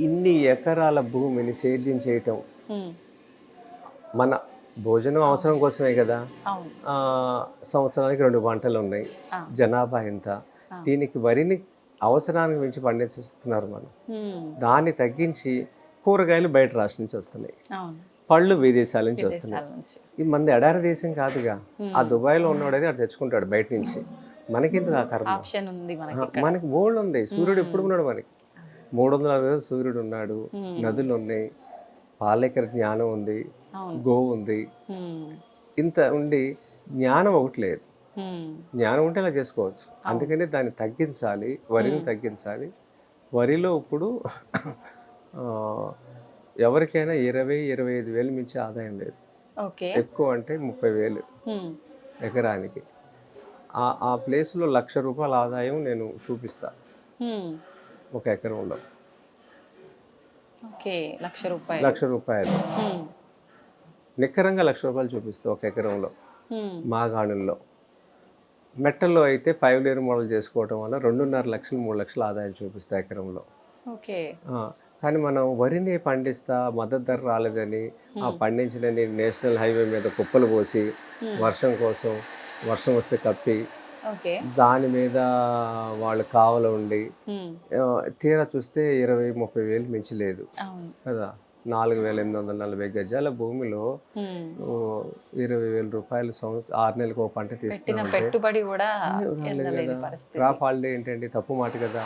Speaker 2: ఇన్ని ఎకరాల భూమిని సేద్యం చేయటం మన భోజనం అవసరం కోసమే కదా. సంవత్సరానికి 2 పంటలు ఉన్నాయి. జనాభా ఎంత? దీనికి వరిని అవసరానికి మించి పండించేస్తున్నారు మనం. దాన్ని తగ్గించి కూరగాయలు బయట రాష్ట్రం నుంచి వస్తున్నాయి, పళ్ళు విదేశాల నుంచి వస్తున్నాయి. ఇది మన ఎడారి దేశం కాదుగా. ఆ దుబాయ్లో ఉన్నవాడైతే అక్కడ తెచ్చుకుంటాడు బయట నుంచి. మనకెందుకు ఆ కర్మ? మనకి బోల్డ్ ఉంది. సూర్యుడు ఎప్పుడు ఉన్నాడు మనకి. 360 రోజులు సూర్యుడు ఉన్నాడు, నదులు ఉన్నాయి, పాలేకర జ్ఞానం ఉంది, గోవు ఉంది. ఇంత ఉండి జ్ఞానం ఒకటి లేదు. జ్ఞానం ఉంటే అలా చేసుకోవచ్చు. అందుకని దాన్ని తగ్గించాలి, వరిని తగ్గించాలి. వరిలో ఇప్పుడు ఎవరికైనా 20-25 వేలు మించి ఆదాయం లేదు. ఎక్కువ అంటే 30,000 ఎకరానికి. ఆ ప్లేస్లో ₹1,00,000 ఆదాయం నేను చూపిస్తా ఒక ఎకరంలో. ₹1,00,000 నిక్కరంగా ₹1,00,000 చూపిస్తా ఒక ఎకరంలో. మాగాణుల్లో, మెట్టల్లో అయితే 5 లేయర్ మోడల్ చేసుకోవటం వల్ల 2.5 లక్షలు 3 లక్షల ఆదాయం చూపిస్తా ఎకరంలో. కానీ మనం వరిని పండిస్తా మద్దతు ధర రాలేదని ఆ పండించడని నేషనల్ హైవే మీద కుప్పలు పోసి వర్షం కోసం, వర్షం వస్తే కప్పి దాని మీద వాళ్ళు కావలు ఉండి తీరా చూస్తే 20-30 వేలు మించి లేదు కదా. 4,840 గజాల భూమిలో
Speaker 1: ఉమ్.
Speaker 2: 20,000 రూపాయలు 6 నెలలకు ఒక పంట
Speaker 1: పెట్టిన
Speaker 2: తీస్తున్నామంటే
Speaker 1: పెట్టుబడి కూడా
Speaker 2: రాలేదు
Speaker 1: వెళ్ళలేని
Speaker 2: కదా.
Speaker 1: పరిస్థితి.
Speaker 2: క్రాప్ హాలిడే ఏంటండి, తప్పు మాట కదా,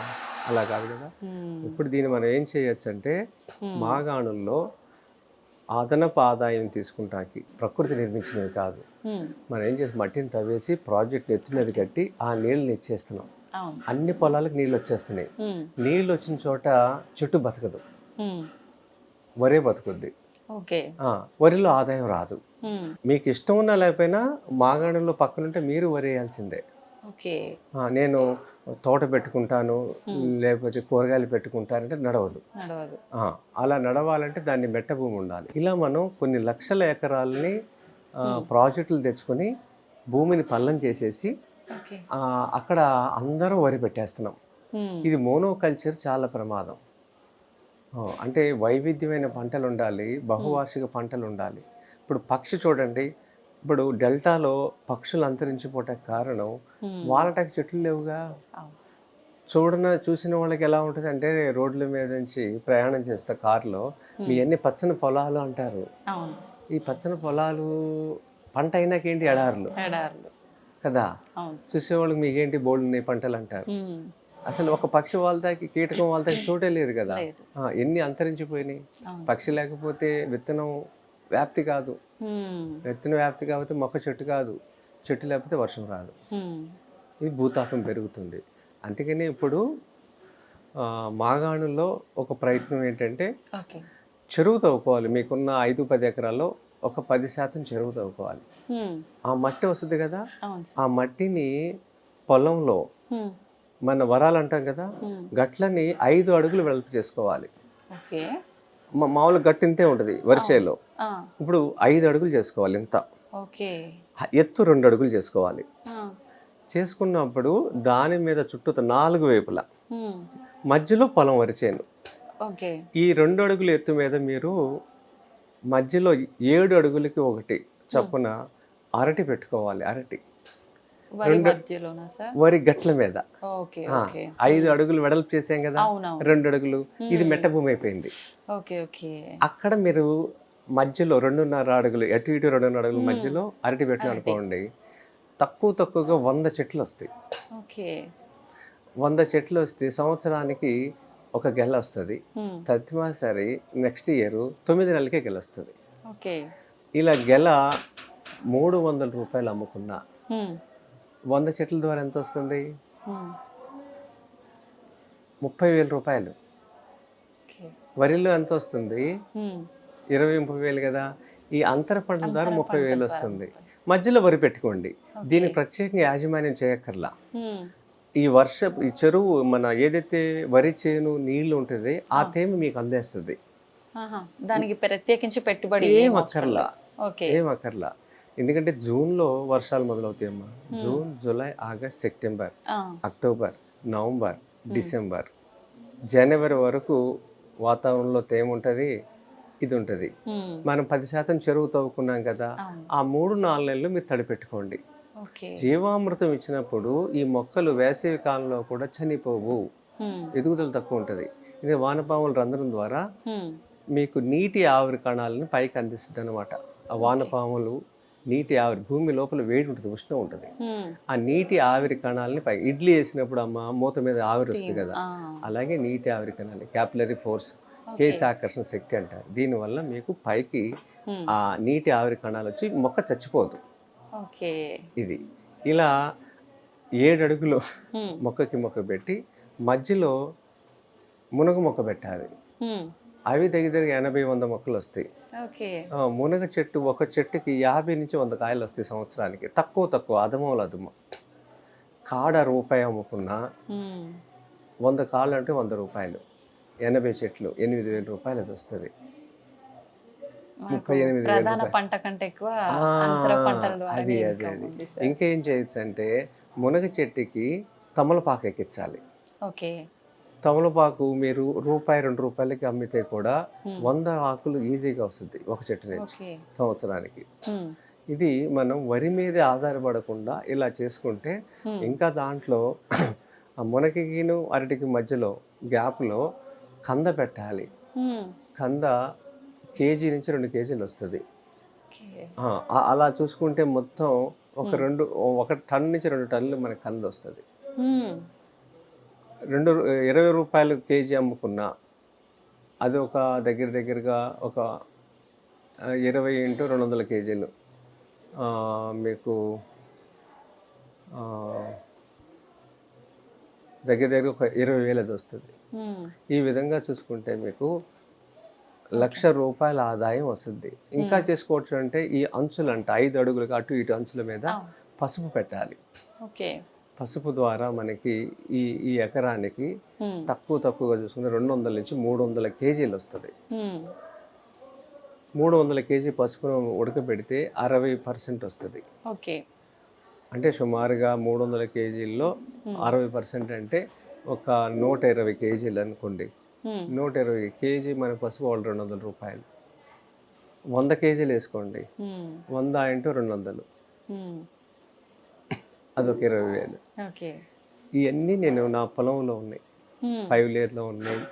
Speaker 2: అలా కాదు కదా.
Speaker 1: ఉమ్.
Speaker 2: ఇప్పుడు దీన్ని మనం ఏం చేయొచ్చు అంటే మాగాణుల్లో అదనపు ఆదాయం తీసుకుంటాకి ప్రకృతి నిర్మించినవి కాదు.
Speaker 1: ఉమ్.
Speaker 2: మనం ఏం చేసి మట్టిని తవ్వేసి ప్రాజెక్ట్ ఎత్తి మీద కట్టి ఆ నీళ్ళని ఇచ్చేస్తున్నాం.
Speaker 1: అవును.
Speaker 2: అన్ని పొలాలకు నీళ్ళు వచ్చేస్తున్నాయి.
Speaker 1: ఉమ్.
Speaker 2: నీళ్ళు వచ్చిన చోట చెట్టు బతకదు,
Speaker 1: ఉమ్.
Speaker 2: వరే బతుకుద్ది.
Speaker 1: ఓకే.
Speaker 2: వరిలో ఆదాయం రాదు.
Speaker 1: ఉమ్.
Speaker 2: మీకు ఇష్టం ఉన్నా లేకపోయినా మాగాణంలో పక్కనుంటే మీరు వరి వేయాల్సిందే.
Speaker 1: ఓకే.
Speaker 2: నేను తోట పెట్టుకుంటాను లేకపోతే కూరగాయలు పెట్టుకుంటానంటే నడవదు.
Speaker 1: నడవదు.
Speaker 2: అలా నడవాలంటే దాన్ని మెట్ట భూమి ఉండాలి. ఇలా మనం కొన్ని లక్షల ఎకరాలని ప్రాజెక్టులు తెచ్చుకొని భూమిని పల్లం చేసేసి
Speaker 1: ఓకే.
Speaker 2: అక్కడ అందరూ వరి పెట్టేస్తున్నాం.
Speaker 1: ఉమ్.
Speaker 2: ఇది మోనోకల్చర్ చాలా ప్రమాదం. అంటే వైవిధ్యమైన పంటలు ఉండాలి, బహువార్షిక పంటలు ఉండాలి. ఇప్పుడు పక్షి చూడండి, ఇప్పుడు డెల్టాలో పక్షులు అంతరించిపోవటానికి కారణం వాలటానికి చెట్లు లేవుగా. చూసిన వాళ్ళకి ఎలా ఉంటుంది అంటే, రోడ్ల మీద నుంచి ప్రయాణం చేస్తే కారులో మీ అన్ని పచ్చని పొలాలు అంటారు.
Speaker 1: అవును.
Speaker 2: ఈ పచ్చని పొలాలు పంట అయినాకేంటి ఎడారులు కదా. చూసేవాళ్ళకి మీకేంటి బోల్డ్ ఉన్నాయి పంటలు అంటారు. అసలు ఒక పక్షి వాళ్ళకి కీటకం వాళ్ళకి చోటే లేదు కదా. ఎన్ని అంతరించిపోయినాయి. పక్షి లేకపోతే విత్తనం వ్యాప్తి కాదు, విత్తనం వ్యాప్తి కాకపోతే మొక్క చెట్టు కాదు, చెట్టు లేకపోతే వర్షం రాదు. ఇది భూతాపం పెరుగుతుంది. అందుకని ఇప్పుడు మాగాణుల్లో ఒక ప్రయత్నం ఏంటంటే చెరువు తవ్వుకోవాలి. మీకున్న 5-10 ఎకరాల్లో ఒక 10% చెరువు తవ్వుకోవాలి. ఆ మట్టి వస్తుంది కదా, ఆ మట్టిని పొలంలో మన వరాలు అంటాం కదా, గట్లని 5 అడుగులు వెడల్పు చేసుకోవాలి. మామూలు గట్టు ఇంతే ఉంటుంది వరిసేలో. ఇప్పుడు 5 అడుగులు చేసుకోవాలి. ఇంత ఎత్తు 2 అడుగులు చేసుకోవాలి. చేసుకున్నప్పుడు దాని మీద చుట్టూ 4 వైపులా మధ్యలో పొలం వరిచేను. ఈ 2 అడుగుల ఎత్తు మీద మీరు మధ్యలో 7 అడుగులకి ఒకటి చప్పున అరటి పెట్టుకోవాలి. అరటి వరి గట్ల మీద 5 అడుగులు వెడల్పు చేసాం కదా, 2 అడుగులు. ఇది మెట్ట భూమి అయిపోయింది. అక్కడ మీరు మధ్యలో 2.5 అడుగులు అటు ఇటు 2.5 అడుగుల మధ్యలో అరటి పెట్టిన అనుకోండి, తక్కువగా 100 చెట్లు వస్తాయి. 100 చెట్లు వస్తే సంవత్సరానికి ఒక గెల వస్తుంది. తదిమాసరి నెక్స్ట్ ఇయర్ 9 నెలలకే గెల వస్తుంది. ఇలా గెల 300 రూపాయలు అమ్ముకున్నా 100 చెట్ల ద్వారా ఎంత వస్తుంది? 30,000 రూపాయలు. వరిలో ఎంత వస్తుంది? 20-30,000 కదా. ఈ అంతర పంటల ద్వారా 30,000 వస్తుంది. మధ్యలో వరి పెట్టుకోండి. దీనికి ప్రత్యేకంగా యాజమాన్యం చేయక్కర్లా. ఈ చెరువు మన ఏదైతే వరి చేను నీళ్లు ఉంటుంది ఆ తేమ మీకు అందేస్తుంది.
Speaker 1: దానికి ప్రత్యేకించి పెట్టుబడి
Speaker 2: ఏం అక్కర్లా. ఎందుకంటే జూన్లో వర్షాలు మొదలవుతాయమ్మా. June, July, August, September, October, November, December, జనవరి వరకు వాతావరణంలో తేమ ఉంటుంది, ఇది ఉంటుంది. మనం 10% చెరువు తవ్వుకున్నాం కదా, ఆ 3-4 నెలలు మీరు తడిపెట్టుకోండి. జీవామృతం ఇచ్చినప్పుడు ఈ మొక్కలు వేసవి కాలంలో కూడా చనిపోవు, ఎదుగుదల తక్కువ ఉంటుంది. ఇది వానపాముల రంధ్రం ద్వారా మీకు నీటి ఆవిరి కణాలను పైకి అందిస్తుంది అనమాట. ఆ వానపాములు నీటి ఆవిరి, భూమి లోపల వేడి ఉంటుంది, ఉష్ణం ఉంటుంది. ఆ నీటి ఆవిరి కణాలని పైకి, ఇడ్లీ వేసినప్పుడు అమ్మ మూత మీద ఆవిరి వస్తుంది కదా, అలాగే నీటి ఆవిరి కణాలు, క్యాపిలరీ ఫోర్స్, కేశ ఆకర్షణ శక్తి అంటారు. దీనివల్ల మీకు పైకి ఆ నీటి ఆవిరి కణాలు వచ్చి మొక్క చచ్చిపోదు. ఇది ఇలా 7 అడుగులు మొక్కకి మొక్క పెట్టి మధ్యలో మునగ మొక్క పెట్టాలి. అవి దగ్గర 80-100 మొక్కలు వస్తాయి. మునగ చెట్టు ఒక చెట్టుకి 50 నుంచి 100 కాయలు వస్తాయి సంవత్సరానికి. తక్కువ అదమూల అదుము. కాడ రూపాయి అమ్ముకున్నా 100 కాళ్ళు అంటే 100 రూపాయలు. 80 చెట్లు 8,000 రూపాయలు అది వస్తుంది. 38,000
Speaker 1: పంట కంటే ఎక్కువ అంతర పంటల ద్వారా
Speaker 2: అది. ఇంకేం చేయొచ్చు అంటే మునగ చెట్టుకి తమలపాకు ఎక్కించాలి. తమలపాకు మీరు ₹1-2 రూపాయలకి అమ్మితే కూడా 100 ఆకులు ఈజీగా వస్తుంది ఒక చెట్టు నుంచి సంవత్సరానికి. ఇది మనం వరి మీదే ఆధారపడకుండా ఇలా చేసుకుంటే, ఇంకా దాంట్లో మునగకిను అరటికి మధ్యలో గ్యాప్లో కంద పెట్టాలి. కంద కేజీ నుంచి 2 కేజీలు వస్తుంది.
Speaker 1: ఓకే.
Speaker 2: అలా చూసుకుంటే మొత్తం ఒక టన్ నుంచి 2 టన్నులు మనకి కంది వస్తుంది. 20 రూపాయలు కేజీ అమ్ముకున్నా అది ఒక దగ్గరగా ఒక 20 × 200 కేజీలు మీకు దగ్గర ఒక 20,000 అది వస్తుంది. ఈ విధంగా చూసుకుంటే మీకు ₹1,00,000 ఆదాయం వస్తుంది. ఇంకా చేసుకోవచ్చు అంటే ఈ అంచులు అంట 5 అడుగులకు అటు ఇటు అంచుల మీద పసుపు పెట్టాలి.
Speaker 1: ఓకే.
Speaker 2: పసుపు ద్వారా మనకి ఈ ఎకరానికి తక్కువగా చూసుకుంటే 200 నుంచి 300 కేజీలు వస్తుంది. 300 కేజీ పసుపును ఉడకబెడితే 60% వస్తుంది.
Speaker 1: ఓకే.
Speaker 2: అంటే సుమారుగా 300 కేజీల్లో 60% అంటే ఒక 120 కేజీలు అనుకోండి. 120 కేజీ మన పసుపు వాళ్ళు ₹200. 100 కేజీలు వేసుకోండి, 100 × 200 అదొక 20,000.
Speaker 1: ఓకే.
Speaker 2: ఇవన్నీ నేను నా పొలంలో ఉన్నాయి. 5 లేయర్లో ఉన్నాయి,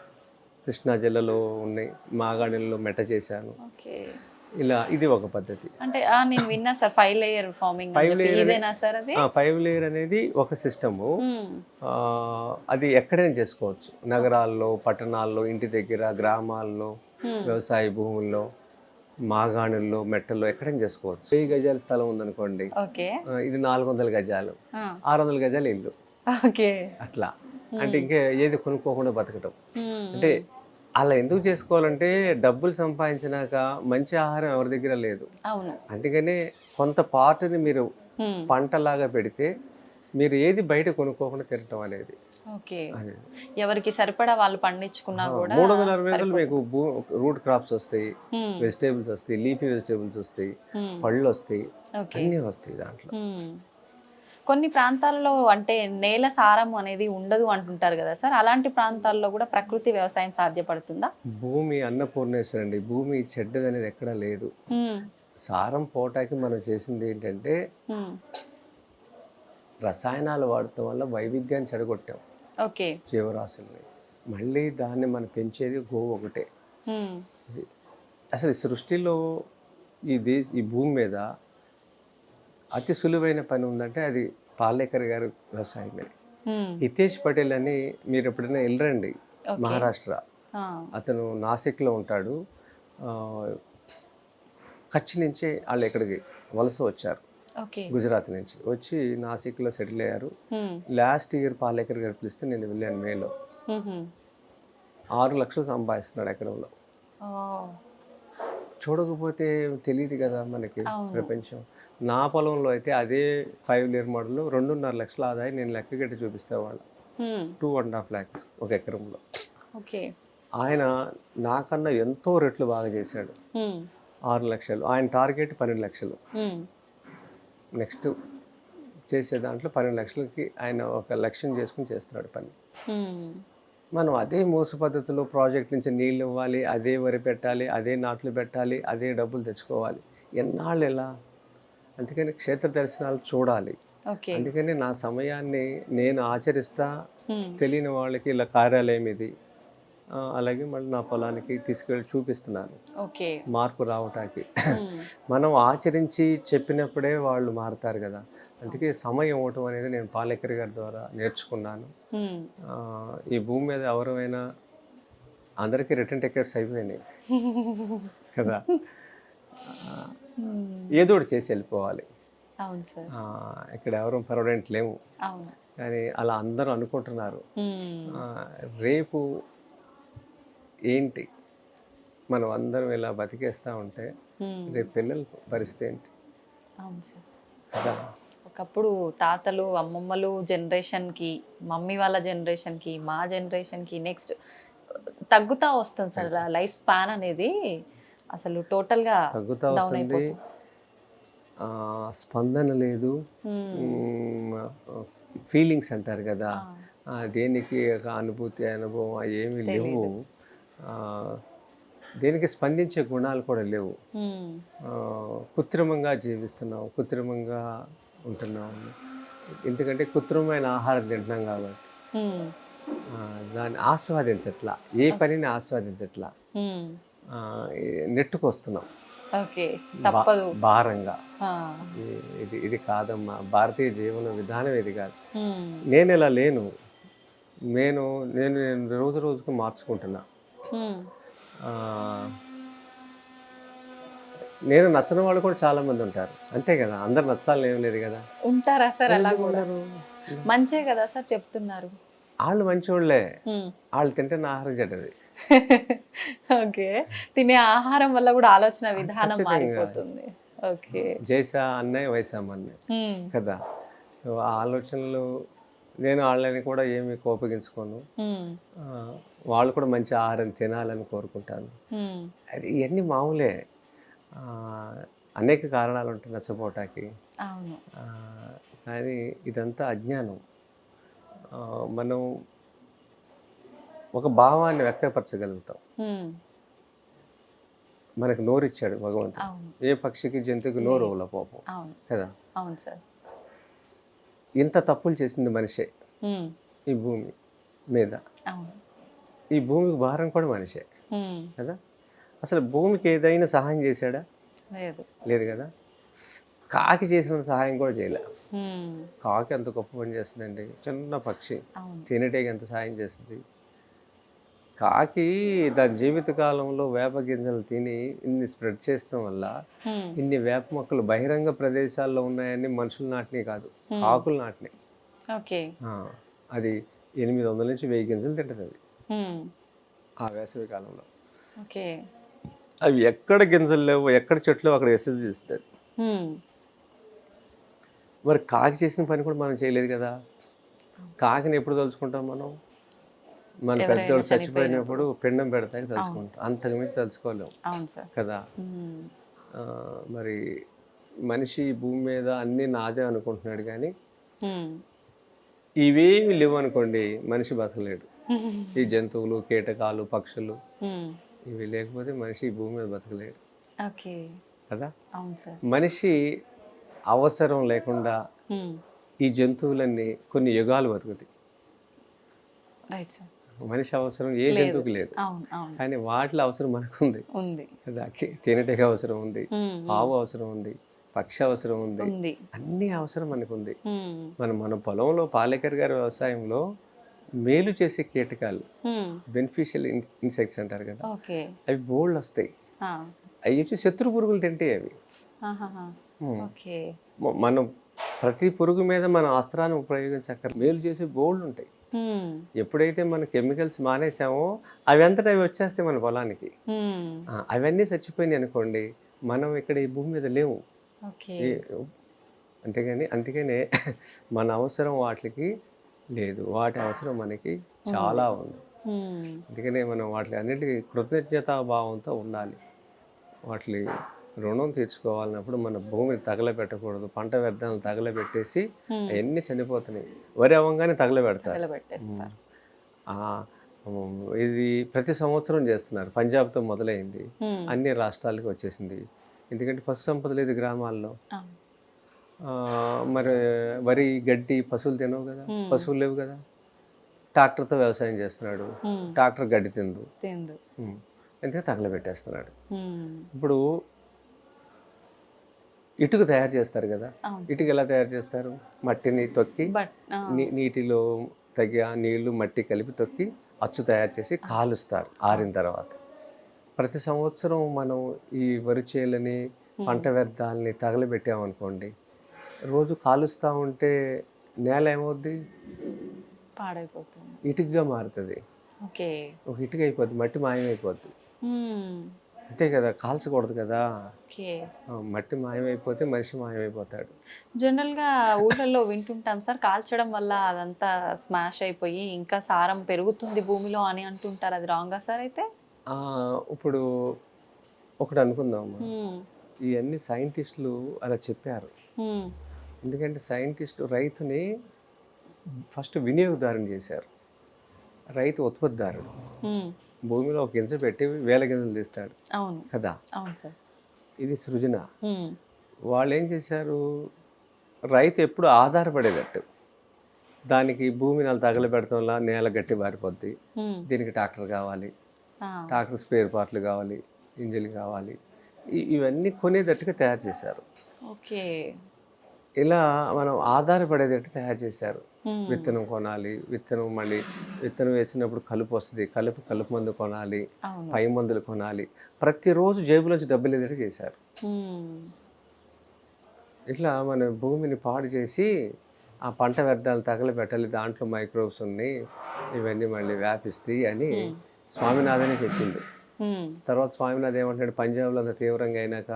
Speaker 2: కృష్ణా జిల్లాలో ఉన్నాయి, మాగాణిలో మెట చేశాను.
Speaker 1: ఓకే.
Speaker 2: ఇలా ఇది ఒక పద్ధతి.
Speaker 1: అంటే నేను విన్నా సార్ 5 లేయర్ ఫార్మింగ్ ఇదేనా సార్? అది
Speaker 2: 5 లేయర్ అనేది ఒక సిస్టము. అది ఎక్కడైనా చేసుకోవచ్చు, నగరాల్లో, పట్టణాల్లో, ఇంటి దగ్గర, గ్రామాల్లో, వ్యవసాయ భూముల్లో, మాగాణుల్లో, మెట్టల్లో ఎక్కడైనా చేసుకోవచ్చు. 1000 గజాల స్థలం ఉందనుకోండి, ఇది 400 గజాలు, 600 గజాలు ఇల్లు.
Speaker 1: ఓకే.
Speaker 2: అట్లా అంటే ఇంకా ఏది కొనుక్కోకుండా బతకటం. అంటే అలా ఎందుకు చేసుకోవాలంటే డబ్బులు సంపాదించినాక మంచి ఆహారం ఎవరి దగ్గర లేదు. అందుకనే కొంత పార్ట్ని మీరు పంటలాగా పెడితే మీరు ఏది బయట కొనుక్కోకుండా తినటం అనేది.
Speaker 1: ఎవరికి సరిపడా వాళ్ళు పండించుకున్నా కూడా
Speaker 2: 360 రోజులు మీకు రూట్ క్రాప్స్ వస్తాయి, వెజిటేబుల్స్ వస్తాయి, లీఫీ వెజిటేబుల్స్ వస్తాయి, పళ్ళు వస్తాయి, అన్నీ వస్తాయి దాంట్లో.
Speaker 1: కొన్ని ప్రాంతాల్లో అంటే నేల సారం అనేది ఉండదు అంటుంటారు కదా సార్, అలాంటి ప్రాంతాల్లో కూడా ప్రకృతి వ్యవసాయం సాధ్యపడుతుందా?
Speaker 2: భూమి అన్నపూర్ణేశ్వరి అండి, భూమి చెడ్డది అనేది ఎక్కడా లేదు. సారం పోటాకి మనం చేసింది ఏంటంటే రసాయనాలు వాడటం వల్ల వైవిధ్యాన్ని చెడగొట్టాం జీవరాశుల్ని. మళ్ళీ దాన్ని మనం పెంచేది గోవు ఒకటే. అసలు సృష్టిలో ఈ భూమి మీద అతి సులువైన పని ఉందంటే అది పాలేకర్ గారి వ్యవసాయమే. హితేష్ పటేల్ అని మీరు ఎప్పుడైనా వెళ్ళరండి, మహారాష్ట్ర. అతను నాసిక్లో ఉంటాడు. కచ్ నుంచి వాళ్ళు ఇక్కడికి వలస వచ్చారు, గుజరాత్ నుంచి వచ్చి నాసిక్లో సెటిల్ అయ్యారు. లాస్ట్ ఇయర్ పాలేకర్ గారు పిలిస్తే నేను వెళ్ళాను మేలో. 6 లక్షలు సంపాదిస్తున్నాడు ఎకరంలో. చూడకపోతే తెలియదు కదా మనకి ప్రపంచం. నా పొలంలో అయితే అదే 5 లేయర్ మోడల్ 2.5 లక్షల ఆదాయం నేను లెక్కగట్టి చూపిస్తేవాళ్ళు. 2.5 lakhs ఒక ఎకరంలో. ఆయన నాకన్నా ఎంతో రెట్లు బాగా చేశాడు. 6 లక్షలు ఆయన టార్గెట్ 12 లక్షలు. నెక్స్ట్ చేసే దాంట్లో 12 లక్షలకి ఆయన ఒక లక్ష్యం చేసుకుని చేస్తున్నాడు పని. మనం అదే మోస పద్ధతిలో ప్రాజెక్ట్ నుంచి నీళ్ళు ఇవ్వాలి, అదే వరి పెట్టాలి, అదే నాట్లు పెట్టాలి, అదే డబ్బులు తెచ్చుకోవాలి. ఎన్నాళ్ళు ఎలా? అందుకని క్షేత్ర దర్శనాలు చూడాలి. అందుకని నా సమయాన్ని నేను ఆచరిస్తా. తెలియని వాళ్ళకి ఇలా కార్యాలయం ఇది, అలాగే మళ్ళీ నా పొలానికి తీసుకెళ్ళి చూపిస్తున్నాను మార్పు రావటానికి. మనం ఆచరించి చెప్పినప్పుడే వాళ్ళు మారుతారు కదా. అందుకే సమయం ఇవ్వటం అనేది నేను పాలేకర్ గారి ద్వారా నేర్చుకున్నాను. ఈ భూమి మీద ఎవరైనా అందరికీ రిటర్న్ టికెట్స్ అయిపోయినాయి కదా, ఏదో ఒకటి చేసి వెళ్ళిపోవాలి. ఇక్కడ ఎవరు పర్మనెంట్ లేవు, కానీ అలా అందరూ అనుకుంటున్నారు. రేపు ఏంటి, మనం అందరం ఇలా బతికేస్తూ ఉంటే రేపు పిల్లల పరిస్థితి ఏంటి కదా.
Speaker 1: ఒకప్పుడు తాతలు అమ్మమ్మలు జనరేషన్కి, మమ్మీ వాళ్ళ జనరేషన్కి, మా జనరేషన్కి నెక్స్ట్ తగ్గుతూ వస్తుంది సార్ లైఫ్ స్పాన్ అనేది. అసలు టోటల్గా
Speaker 2: తగ్గుతూ వస్తుంది. స్పందన లేదు, ఫీలింగ్స్ అంటారు కదా, దేనికి ఒక అనుభూతి అనుభవం ఏమీ లేవు. దేనికి స్పందించే గుణాలు కూడా లేవు. కృత్రిమంగా జీవిస్తున్నాం, కృత్రిమంగా ఉంటున్నాం. ఎందుకంటే కృత్రిమమైన ఆహారం తింటున్నాం కాబట్టి దాన్ని ఆస్వాదించట్లా, ఏ పనిని ఆస్వాదించట్లా. నెట్టుకొస్తున్నాం
Speaker 1: ఓకే, తప్పదు.
Speaker 2: భారంగా.
Speaker 1: ఆ.
Speaker 2: ఇది కాదమ్మా, భారతీయ జీవన విధానం ఇది కాదు.
Speaker 1: హ్మ్.
Speaker 2: నేను ఇలా లేను, నేను నేను నేను రోజు రోజుకు మార్చుకుంటున్నా.
Speaker 1: హ్మ్.
Speaker 2: ఆ, నేను నచ్చని వాళ్ళు కూడా చాలా మంది ఉంటారు, అంతే కదా, అందరు నచ్చాలని ఏం లేదు కదా.
Speaker 1: ఉంటారా సార్ అలా
Speaker 2: ఎందుకు
Speaker 1: కూడా?
Speaker 2: ఉండరు?
Speaker 1: మంచే కదా సార్ చెప్తున్నారు.
Speaker 2: వాళ్ళు మంచివాళ్ళే,
Speaker 1: హ్మ్.
Speaker 2: వాళ్ళు తింటే నా ఆహారం చెడ్డది.
Speaker 1: ఓకే, తినే ఆహారం వల్ల కూడా ఆలోచన విధానం
Speaker 2: ఖచ్చితంగా.
Speaker 1: మారిపోతుంది. ఓకే.
Speaker 2: జైసా అన్నయ్య వైసామ్ అన్నయ్య
Speaker 1: హ్మ్.
Speaker 2: కదా. సో ఆ ఆలోచనలు, నేను వాళ్ళని కూడా ఏమి కోపగించుకోను.
Speaker 1: హ్మ్.
Speaker 2: ఆ, వాళ్ళు కూడా మంచి ఆహారం తినాలని కోరుకుంటాను.
Speaker 1: హ్మ్.
Speaker 2: అది ఇవన్నీ మామూలే. ఆ, అనేక కారణాలు ఉంటాయి నచ్చపోవటానికి.
Speaker 1: అవును.
Speaker 2: ఆ, కానీ ఇదంతా అజ్ఞానం. మనం ఒక భావాన్ని వ్యక్తపరచగలుగుతాం.
Speaker 1: హ్మ్.
Speaker 2: మనకు నోరిచ్చాడు భగవంతుడు.
Speaker 1: అవును.
Speaker 2: ఏ పక్షికి జంతువుకి నోరు ఇవ్వలే పాపం
Speaker 1: అవును.
Speaker 2: కదా.
Speaker 1: అవును సార్.
Speaker 2: ఇంత తప్పులు చేసింది మనిషే
Speaker 1: హ్మ్.
Speaker 2: ఈ భూమి మీద.
Speaker 1: అవును.
Speaker 2: ఈ భూమికి భారం కూడా మనిషే
Speaker 1: హ్మ్.
Speaker 2: కదా. అసలు భూమికి ఏదైనా సహాయం చేశాడా?
Speaker 1: లేదు.
Speaker 2: లేదు కదా. కాకి చేసిన సహాయం కూడా చేయలే.
Speaker 1: హ్మ్.
Speaker 2: కాకి ఎంత గొప్ప పని చేస్తుందండి, చిన్న పక్షి
Speaker 1: అవును.
Speaker 2: తేనెటీగ ఎంత సహాయం చేస్తుంది. కాకి దాని జీవిత కాలంలో వేప గింజలు తిని ఇన్ని స్ప్రెడ్ చేయడం వల్ల
Speaker 1: హ్మ్.
Speaker 2: ఇన్ని వేప మొక్కలు బహిరంగ ప్రదేశాల్లో ఉన్నాయని మనుషులు నాటినాయి కాదు,
Speaker 1: Hmm.
Speaker 2: కాకులు నాటినాయి.
Speaker 1: ఓకే.
Speaker 2: అది 800 నుంచి 1000 గింజలు తింటుంది అది
Speaker 1: హ్మ్.
Speaker 2: ఆ వేసవి కాలంలో.
Speaker 1: ఓకే.
Speaker 2: అవి ఎక్కడ గింజలు లేవు, ఎక్కడ చెట్లు లేవు, అక్కడ వేసేది చేస్తుంది.
Speaker 1: హ్మ్.
Speaker 2: మరి కాకి చేసిన పని కూడా మనం చేయలేదు కదా. కాకిని ఎప్పుడు తలుచుకుంటాం మనం? మన
Speaker 1: ఎవరైనా
Speaker 2: పెద్దోళ్ళు
Speaker 1: చనిపోయినప్పుడు.
Speaker 2: చచ్చిపోయినప్పుడు పిండం పెడతాకి తలుచుకుంటాం, అంతకు మించి తలుచుకోలేము
Speaker 1: అవును సార్.
Speaker 2: కదా.
Speaker 1: హ్మ్.
Speaker 2: ఆ, మరి మనిషి ఈ భూమి మీద అన్నీ నాదే అనుకుంటున్నాడు, కానీ
Speaker 1: హ్మ్.
Speaker 2: ఇవేమి లేవు అనుకోండి మనిషి బతకలేడు. ఈ జంతువులు, కీటకాలు, పక్షులు
Speaker 1: హ్మ్.
Speaker 2: ఇవి లేకపోతే మనిషి ఈ భూమి మీద బతకలేడు
Speaker 1: ఓకే.
Speaker 2: కదా.
Speaker 1: అవును సార్.
Speaker 2: మనిషి అవసరం లేకుండా
Speaker 1: హ్మ్.
Speaker 2: ఈ జంతువులన్నీ కొన్ని యుగాలు బతుకుతాయి.
Speaker 1: Right sir.
Speaker 2: మనిషి అవసరం ఏ
Speaker 1: లేదు.
Speaker 2: జంతువుకి లేదు,
Speaker 1: అవును. అవును.
Speaker 2: కానీ వాటిలో అవసరం మనకుంది
Speaker 1: ఉంది.
Speaker 2: కదా. తేనెటీగ అవసరం ఉంది,
Speaker 1: హ్మ్.
Speaker 2: ఆవు అవసరం ఉంది, పక్షి అవసరం ఉంది,
Speaker 1: ఉంది.
Speaker 2: అన్ని అవసరం మనకుంది.
Speaker 1: హ్మ్.
Speaker 2: మన పొలంలో పాలేకర్ గారి వ్యవసాయంలో మేలు చేసే కీటకాలు,
Speaker 1: హ్మ్.
Speaker 2: బెనిఫిషియల్ ఇన్సెక్ట్స్ అంటారు కదా,
Speaker 1: ఓకే.
Speaker 2: అవి బోల్డ్ వస్తాయి.
Speaker 1: ఆ.
Speaker 2: అవి వచ్చి శత్రు పురుగులు తింటాయి అవి.
Speaker 1: ఆహాహా.
Speaker 2: హ్మ్.
Speaker 1: ఓకే.
Speaker 2: మనం ప్రతి పురుగు మీద మనం అస్త్రాన్ని ఉపయోగించక్కర్, మేలు చేసే బోల్డ్ ఉంటాయి.
Speaker 1: హ్మ్.
Speaker 2: ఎప్పుడైతే మనం కెమికల్స్ మానేసామో అవి అంతటా అవి వచ్చేస్తాయి మన పొలానికి.
Speaker 1: హ్మ్.
Speaker 2: అవన్నీ చచ్చిపోయినాయి అనుకోండి, మనం ఇక్కడ ఈ భూమి మీద లేవు.
Speaker 1: ఓకే.
Speaker 2: అందుకనే మన అవసరం వాటికి లేదు, వాటి అవసరం మనకి చాలా ఉంది.
Speaker 1: హ్మ్.
Speaker 2: అందుకనే మనం వాటి అన్నిటికీ కృతజ్ఞతాభావంతో ఉండాలి. వాటి రుణం తీర్చుకోవాలన్నప్పుడు మన భూమిని తగలబెట్టకూడదు. పంట వ్యర్థాలను తగలబెట్టేసి అవన్నీ చనిపోతున్నాయి. వరి అవ్వగానే తగలబెడతారు.
Speaker 1: తగలబెట్టేస్తారు.
Speaker 2: ఆ, ఇది ప్రతి సంవత్సరం చేస్తున్నారు. పంజాబ్తో మొదలైంది,
Speaker 1: హ్మ్.
Speaker 2: అన్ని రాష్ట్రాలకి వచ్చేసింది. ఎందుకంటే పశు సంపద లేదు గ్రామాల్లో.
Speaker 1: అవును.
Speaker 2: మరి వరి గడ్డి పశువులు తినవు కదా,
Speaker 1: హ్మ్.
Speaker 2: పశువులు లేవు కదా. ట్రాక్టర్తో వ్యవసాయం చేస్తున్నాడు,
Speaker 1: హ్మ్.
Speaker 2: ట్రాక్టర్ గడ్డి తిందు,
Speaker 1: తిందు.
Speaker 2: అందుకే తగలబెట్టేస్తున్నాడు.
Speaker 1: హ్మ్.
Speaker 2: ఇప్పుడు ఇటుక తయారు చేస్తారు కదా,
Speaker 1: అవును
Speaker 2: ఇటుక ఎలా తయారు చేస్తారు? మట్టిని తొక్కి
Speaker 1: బట్
Speaker 2: నీటిలో తగ్గ నీళ్లు మట్టి కలిపి తొక్కి అచ్చు తయారు చేసి కాలుస్తారు ఆరిన తర్వాత. ప్రతి సంవత్సరం మనం ఈ వరి చేలని, పంట వ్యర్థాలని తగలబెట్టామనుకోండి, రోజు కాలుస్తూ ఉంటే నేల ఏమవుద్ది?
Speaker 1: పాడైపోతుంది.
Speaker 2: ఇటుకగా మారుతుంది.
Speaker 1: ఓకే.
Speaker 2: ఒక ఇటుక అయిపోద్ది, మట్టి మాయమైపోద్ది.
Speaker 1: హ్మ్.
Speaker 2: అంతే కదా, కాల్చకూడదు కదా.
Speaker 1: ఓకే.
Speaker 2: మట్టి మాయమైపోతే మనిషి మాయమైపోతాడు.
Speaker 1: జనరల్‌గా ఊర్లలో వింటుంటాం సార్, కాల్చడం వల్ల అదంతా స్మాష్ అయిపోయి ఇంకా సారం పెరుగుతుంది భూమిలో అని అంటుంటారు. అది రాంగా సార్ అయితే?
Speaker 2: ఇప్పుడు ఒకటి అనుకుందామమ్మా,
Speaker 1: హ్మ్.
Speaker 2: ఇవన్నీ సైంటిస్టులు అలా చెప్పారు.
Speaker 1: హ్మ్.
Speaker 2: ఎందుకంటే సైంటిస్టు రైతుని ఫస్ట్ వినియోగదారుని చేశారు. రైతు ఉత్పత్తిదారుడు.
Speaker 1: హ్మ్.
Speaker 2: భూమిలో ఒక గింజ పెట్టి వేల గింజలు తీస్తాడు
Speaker 1: అవును.
Speaker 2: కదా.
Speaker 1: అవును సార్.
Speaker 2: ఇది సృజన.
Speaker 1: హ్మ్.
Speaker 2: వాళ్ళు ఏం చేశారు, రైతు ఎప్పుడు ఆధారపడేటట్టు, దానికి భూమిని అలా తగలబెడతాం వల్ల నేల గట్టి బారిపోద్ది,
Speaker 1: హ్మ్.
Speaker 2: దీనికి ట్రాక్టర్ కావాలి,
Speaker 1: ఆ.
Speaker 2: ట్రాక్టర్ స్పేర్ పార్ట్లు కావాలి, గింజలు కావాలి, ఇవన్నీ కొనేటట్టుగా తయారు చేశారు.
Speaker 1: ఓకే.
Speaker 2: ఇలా మనం ఆధారపడేటట్టు తయారు చేశారు. విత్తనం కొనాలి, విత్తనం వేసినప్పుడు కలుపు వస్తుంది, కలుపు మందు కొనాలి,
Speaker 1: అవును.
Speaker 2: పై మందులు కొనాలి, ప్రతిరోజు జేబులోంచి డబ్బులు ఎదురు చేశారు. ఇట్లా మన భూమిని పాడు చేసి ఆ పంట వ్యర్థాలు తగలబెట్టాలి, దాంట్లో మైక్రోబ్స్ ఉన్నాయి, ఇవన్నీ మళ్ళీ వ్యాపిస్తాయి అని స్వామినాథనే చెప్పింది. తర్వాత స్వామినాథ్ ఏమంటాడు, పంజాబ్లో అంత తీవ్రంగా అయినాక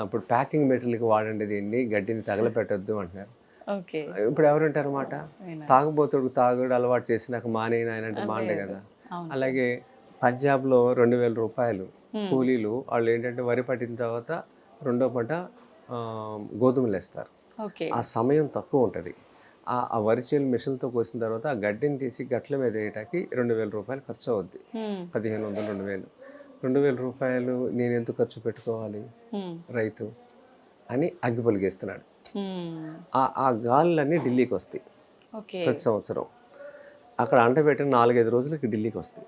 Speaker 2: ఇప్పుడు ప్యాకింగ్ మెటీరియల్కి వాడండి, దీన్ని గడ్డిని తగలపెట్టద్దు అంటున్నారు.
Speaker 1: ఓకే.
Speaker 2: ఇప్పుడు ఎవరుంటారు మాట, తాగుడు అలవాటు చేసినాక మానేయన ఆయన అంటే మాండే కదా. అలాగే పంజాబ్లో 2,000 రూపాయలు కూలీలు, వాళ్ళు ఏంటంటే వరి పట్టిన తర్వాత రెండో పంట గోధుమలు వేస్తారు. ఆ సమయం తక్కువ ఉంటుంది. ఆ వరి చేలు మిషన్తో కోసిన తర్వాత ఆ గడ్డిని తీసి గట్ల మీద వేయటానికి 2,000 రూపాయలు ఖర్చు అవుద్ది. 1,500, 2,000. 2,000 రూపాయలు నేను ఎందుకు ఖర్చు పెట్టుకోవాలి రైతు అని అగ్గి పొలిగేస్తున్నాడు. ఆ గాలులన్నీ ఢిల్లీకి వస్తాయి ప్రతి సంవత్సరం. అక్కడ అంటబెట్టిన 4-5 రోజులకి ఢిల్లీకి వస్తాయి.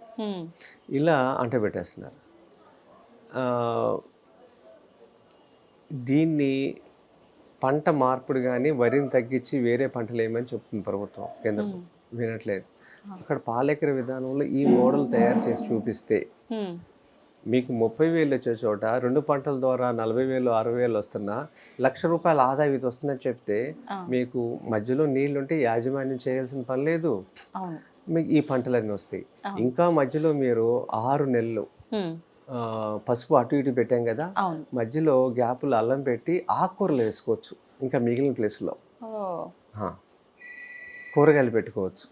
Speaker 2: ఇలా అంటబెట్టేస్తున్నారు. దీన్ని పంట మార్పుడు కానీ వరిని తగ్గించి వేరే పంటలు ఏమని చెప్తుంది ప్రభుత్వం, కేంద్రం వినట్లేదు. అక్కడ పాలేకర విధానంలో ఈ మోడల్ తయారు చేసి చూపిస్తే మీకు 30,000 వచ్చే చోట 2 పంటల ద్వారా 40,000, 60,000 వస్తున్నా ₹1,00,000 ఆదాయం ఇది వస్తుందని చెప్తే మీకు మధ్యలో నీళ్లుంటే యాజమాన్యం చేయాల్సిన పని లేదు, మీకు ఈ పంటలన్నీ వస్తాయి. ఇంకా మధ్యలో మీరు 6 నెలలు పసుపు అటు ఇటు పెట్టాం కదా, మధ్యలో గ్యాపులు అల్లం పెట్టి ఆకుకూరలు వేసుకోవచ్చు, ఇంకా మిగిలిన ప్లేస్లో కూరగాయలు పెట్టుకోవచ్చు.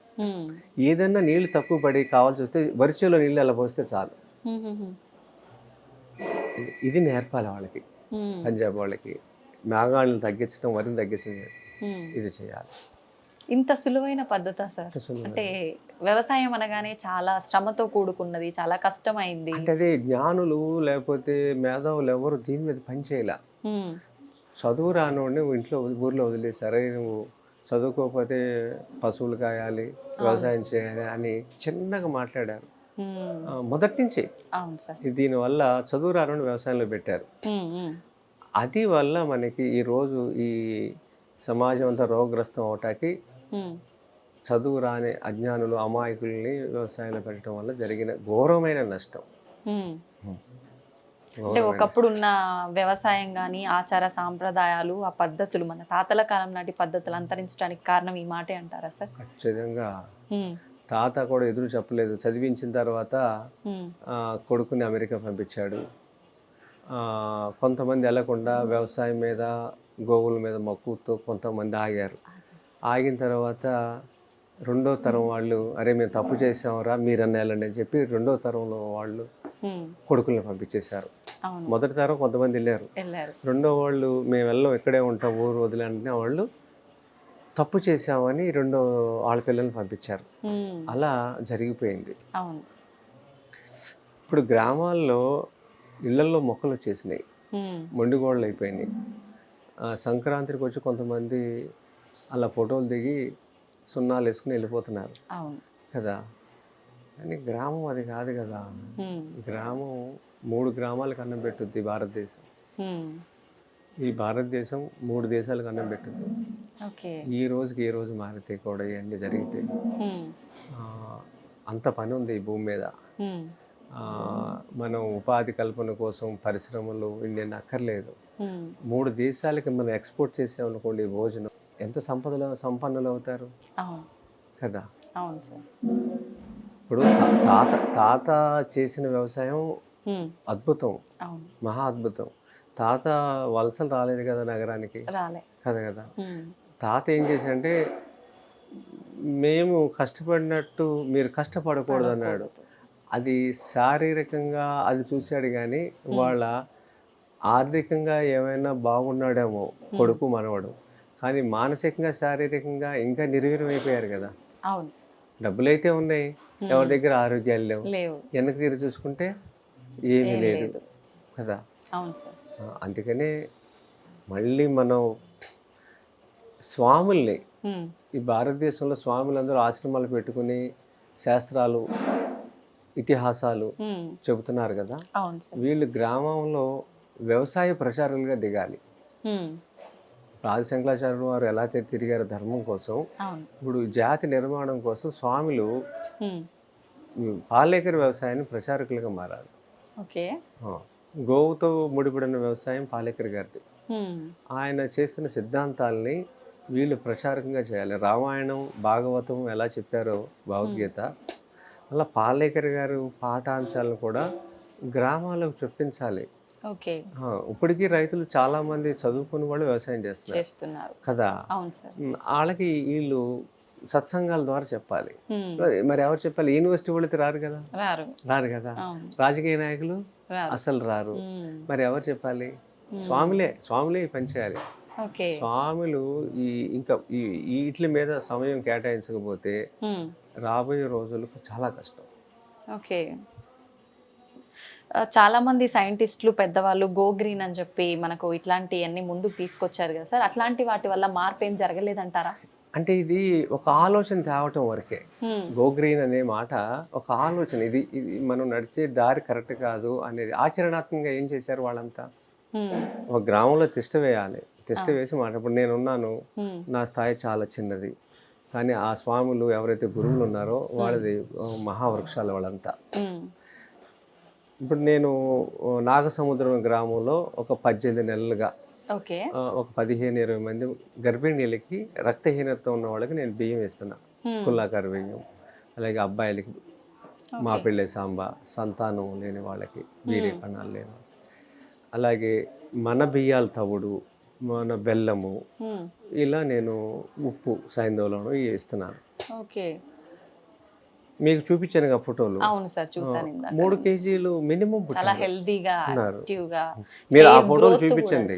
Speaker 2: ఏదన్నా నీళ్లు తక్కువ పడి కావాల్సి వస్తే వరిచేలో నీళ్ళు అలా పోస్తే చాలు. ఇది నేర్పాలి వాళ్ళకి, పంజాబ్ వాళ్ళకి. మేఘాలను తగ్గించడం, వరిని తగ్గించడం, ఇది చేయాలి.
Speaker 1: ఇంత సులువైన పద్ధతా సార్? అంటే వ్యవసాయం అనగానే చాలా శ్రమతో కూడుకున్నది, చాలా కష్టమైంది.
Speaker 2: అంటే అదే జ్ఞానులు లేకపోతే మేధావులు ఎవరు దీని మీద పని చేయలే. చదువు రానోడిని ఇంట్లో ఊర్లో వదిలేసి, సరే నువ్వు చదువుకోకపోతే పశువులు కాయాలి, వ్యవసాయం చేయాలి అని చిన్నగా మాట్లాడారు మొదటి నుంచి. దీనివల్ల చదువు రానోడిని వ్యవసాయంలో పెట్టారు. అది వల్ల మనకి ఈరోజు ఈ సమాజం అంతా రోగగ్రస్తం అవటానికి చదువు రాని అజ్ఞానులు, అమాయకుల్ని వ్యవసాయంలో పెట్టడం వల్ల జరిగిన ఘోరమైన నష్టం.
Speaker 1: అంటే ఒకప్పుడు ఉన్న వ్యవసాయం కానీ ఆచార సాంప్రదాయాలు, ఆ పద్ధతులు, మన తాతల కాలం నాటి పద్ధతులు అంతరించడానికి కారణం ఈ మాటే అంటారా సార్?
Speaker 2: ఖచ్చితంగా. తాత కూడా ఎదురు చెప్పలేదు. చదివించిన తర్వాత కొడుకుని అమెరికా పంపించాడు. కొంతమంది వెళ్లకుండా వ్యవసాయం మీద, గోవుల మీద మక్కువతో కొంతమంది ఆగారు. ఆగిన తర్వాత రెండో తరం వాళ్ళు, అరే మేము తప్పు చేసామరా మీరన్నా వెళ్ళండి అని చెప్పి రెండో తరంలో వాళ్ళు కొడుకుల్ని పంపించేశారు. మొదటి తరం కొంతమంది వెళ్ళారు. రెండో వాళ్ళు మేము వెళ్ళం, ఇక్కడే ఉంటాం, ఊరు వదిలేంటే వాళ్ళు తప్పు చేసామని రెండో ఆడపిల్లల్ని పంపించారు. అలా జరిగిపోయింది. ఇప్పుడు గ్రామాల్లో ఇళ్లల్లో మొక్కలు వచ్చేసినాయి, మొండిగోడలు అయిపోయినాయి. సంక్రాంతికి వచ్చి కొంతమంది అలా ఫోటోలు దిగి సున్నాలు వేసుకుని వెళ్ళిపోతున్నారు కదా. కానీ గ్రామం అది కాదు కదా. గ్రామం 3 గ్రామాలకు అన్నం పెట్టుద్ది భారతదేశం. ఈ భారతదేశం 3 దేశాలకు అన్నం పెట్టుద్ది. ఈ రోజుకి ఏ రోజు మారితే కూడా ఇవన్నీ జరిగితే అంత పని ఉంది ఈ భూమి మీద. మనం ఉపాధి కల్పన కోసం పరిశ్రమలు ఇన్ని అక్కర్లేదు. 3 దేశాలకి మనం ఎక్స్పోర్ట్ చేసామనుకోండి, భోజనం ఎంత సంపన్నులు అవుతారు కదా. ఇప్పుడు తాత చేసిన వ్యవసాయం అద్భుతం, మహా అద్భుతం. తాత వలసలు రాలేదు కదా నగరానికి, కదా. తాత ఏం చేశాడంటే, మేము కష్టపడినట్టు మీరు కష్టపడకూడదు అన్నాడు. అది శారీరకంగా అది చూశాడు, కానీ వాళ్ళ ఆర్థికంగా ఏమైనా బాగున్నాడేమో కొడుకు మనవడు, కానీ మానసికంగా శారీరకంగా ఇంకా నిర్వీర్యం అయిపోయారు కదా. డబ్బులైతే ఉన్నాయి, ఎవరి దగ్గర ఆరోగ్యాలు లేవు. వెనక్కి తిరిగి చూసుకుంటే ఏమీ లేదు కదా. అందుకనే మళ్ళీ మనం స్వాముల్ని, ఈ భారతదేశంలో స్వాములందరూ ఆశ్రమాలు పెట్టుకుని శాస్త్రాలు ఇతిహాసాలు
Speaker 1: ఉమ్,
Speaker 2: చెబుతున్నారు కదా,
Speaker 1: అవును సార్.
Speaker 2: వీళ్ళు గ్రామంలో వ్యవసాయ ప్రచారులుగా దిగాలి.
Speaker 1: ఉమ్,
Speaker 2: ఆదిశంకరాచార్యులు వారు ఎలా తిరిగారు ధర్మం కోసం,
Speaker 1: అవును.
Speaker 2: ఇప్పుడు జాతి నిర్మాణం కోసం స్వాములు
Speaker 1: ఉమ్,
Speaker 2: పాలేకర వ్యవసాయాన్ని ప్రచారకులుగా మారాలి.
Speaker 1: ఓకే.
Speaker 2: ఆ, గోవుతో ముడిపడిన వ్యవసాయం పాలేకర్ గారిది.
Speaker 1: ఉమ్,
Speaker 2: ఆయన చేస్తున్న సిద్ధాంతాలని వీళ్ళు ప్రచారకంగా చేయాలి. రామాయణం భాగవతం ఎలా చెప్పారో భగవద్గీత, అలా పాలేకర్ గారు పాఠాంశాలను కూడా గ్రామాలకు చొప్పించాలి.
Speaker 1: ఓకే.
Speaker 2: ఇప్పటికీ రైతులు చాలామంది చదువుకుని వాళ్ళు వ్యవసాయం
Speaker 1: చేస్తున్నారు
Speaker 2: కదా.
Speaker 1: అవును సార్.
Speaker 2: వాళ్ళకి వీళ్ళు సత్సంగాల ద్వారా చెప్పాలి.
Speaker 1: ఉమ్,
Speaker 2: మరి ఎవరు చెప్పాలి? యూనివర్సిటీ వాళ్ళకి రారు కదా,
Speaker 1: రారు.
Speaker 2: రారు కదా.
Speaker 1: అవును,
Speaker 2: రాజకీయ నాయకులు
Speaker 1: రారు.
Speaker 2: అసలు రారు.
Speaker 1: ఉమ్,
Speaker 2: మరి ఎవరు చెప్పాలి? స్వాములే ఈ పని చేయాలి.
Speaker 1: ఓకే.
Speaker 2: స్వాములు ఇంకా వీటి మీద సమయం కేటాయించకపోతే
Speaker 1: ఉమ్,
Speaker 2: రాబోయే రోజులకు చాలా కష్టం.
Speaker 1: ఓకే. చాలా మంది సైంటిస్టులు పెద్దవాళ్ళు గో గ్రీన్ అని చెప్పి మనకు ఇట్లాంటివన్నీ ముందుకు తీసుకొచ్చారు కదా సార్, అట్లాంటి వాటి వల్ల మార్పు ఏం జరగలేదంటారా?
Speaker 2: అంటే ఇది ఒక ఆలోచన తేవటం వరకే.
Speaker 1: ఉమ్,
Speaker 2: గో గ్రీన్ అనే మాట ఒక ఆలోచన. ఇది మనం నడిచే దారి కరెక్ట్ కాదు అనేది. ఆచరణాత్మకంగా ఏం చేశారు వాళ్ళంతా?
Speaker 1: ఉమ్,
Speaker 2: ఒక గ్రామంలో తిష్ట వేయాలి. తిష్ట వేసి మాట, ఇప్పుడు నేనున్నాను,
Speaker 1: ఉమ్,
Speaker 2: నా స్థాయి చాలా చిన్నది, కానీ ఆ స్వాములు ఎవరైతే గురువులు ఉన్నారో వాళ్ళది మహావృక్షాలు వాళ్ళంతా.
Speaker 1: ఉమ్,
Speaker 2: ఇప్పుడు నేను నాగసముద్రం గ్రామంలో ఒక 18 నెలలుగా
Speaker 1: ఓకే.
Speaker 2: ఒక 15-20 మంది గర్భిణీలకి రక్తహీనత ఉన్న వాళ్ళకి నేను బియ్యం ఇస్తున్నా. కుల్లాకారు బియ్యం. అలాగే అబ్బాయిలకి మా పిల్లే సాంబ, సంతానం లేని వాళ్ళకి, వీరి కణాలు లేని, అలాగే మన బియ్యాల తవుడు, మన బెల్లము,
Speaker 1: ఉమ్,
Speaker 2: ఇలా నేను ఉప్పు సైంధవులను ఇస్తున్నాను.
Speaker 1: ఓకే.
Speaker 2: మీకు చూపించాను కదా ఫోటోలు.
Speaker 1: అవును సార్, చూసాను ఇందాక.
Speaker 2: 3 కేజీలు మినిమం
Speaker 1: చాలా హెల్దీగా, యాక్టివ్గా.
Speaker 2: మీరు ఆ ఫోటోలు చూపించండి.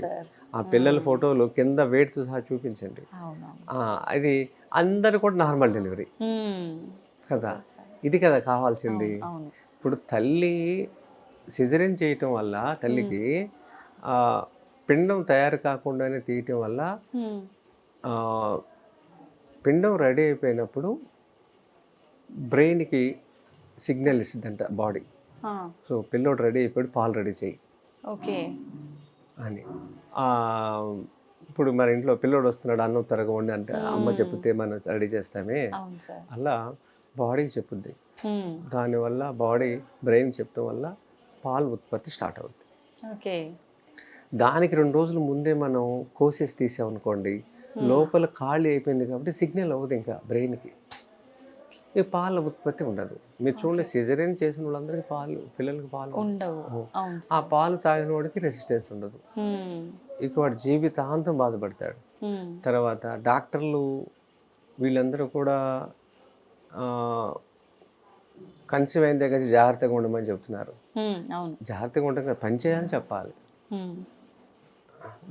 Speaker 2: ఆ పిల్లల ఫోటోలు కింద వెయిట్తో సహా చూపించండి.
Speaker 1: అవునవును.
Speaker 2: అది అందరు కూడా నార్మల్ డెలివరీ కదా. ఇది కదా కావాల్సింది.
Speaker 1: అవును.
Speaker 2: ఇప్పుడు తల్లి సిజరిన్ చేయటం వల్ల తల్లికి పిండం తయారు కాకుండానే తీయటం వల్ల
Speaker 1: ఉమ్,
Speaker 2: పిండం రెడీ అయిపోయినప్పుడు బ్రెయిన్కి సిగ్నల్ ఇస్తుందంట బాడీ.
Speaker 1: ఆ,
Speaker 2: సో పిల్లోడు రెడీ అయిపోయాడు, పాలు రెడీ చేయి
Speaker 1: ఓకే.
Speaker 2: అని. ఇప్పుడు మన ఇంట్లో పిల్లోడు వస్తున్నాడు, అన్నం త్వరగా వండి అంటే అమ్మ చెప్తే మనం రెడీ చేస్తామే,
Speaker 1: అవును సార్.
Speaker 2: అలా బాడీకి చెప్పుద్ది.
Speaker 1: ఉమ్,
Speaker 2: దానివల్ల బాడీ బ్రెయిన్ చెప్పడం వల్ల పాలు ఉత్పత్తి స్టార్ట్ అవుతుంది.
Speaker 1: ఓకే.
Speaker 2: దానికి 2 రోజుల ముందే మనం కోసేసి తీసామనుకోండి, లోపల ఖాళీ అయిపోయింది కాబట్టి సిగ్నల్ అవ్వదు ఇంకా బ్రెయిన్కి, ఈ పాల ఉత్పత్తి ఉండదు. మీరు చూడండి, సిజరీన్ చేసిన వాళ్ళందరికీ పిల్లలకి పాలు
Speaker 1: ఉండవు. అవును
Speaker 2: ఆ పాలు తాగిన వాడికి రెసిస్టెన్స్ ఉండదు. ఇక వాడు జీవితాంతం బాధపడతాడు. తర్వాత డాక్టర్లు వీళ్ళందరూ కూడా కన్సీవ్ అయిన దగ్గర జాగ్రత్తగా ఉండమని చెప్తున్నారు. జాగ్రత్తగా ఉండగా పని చేయాలని చెప్పాలి.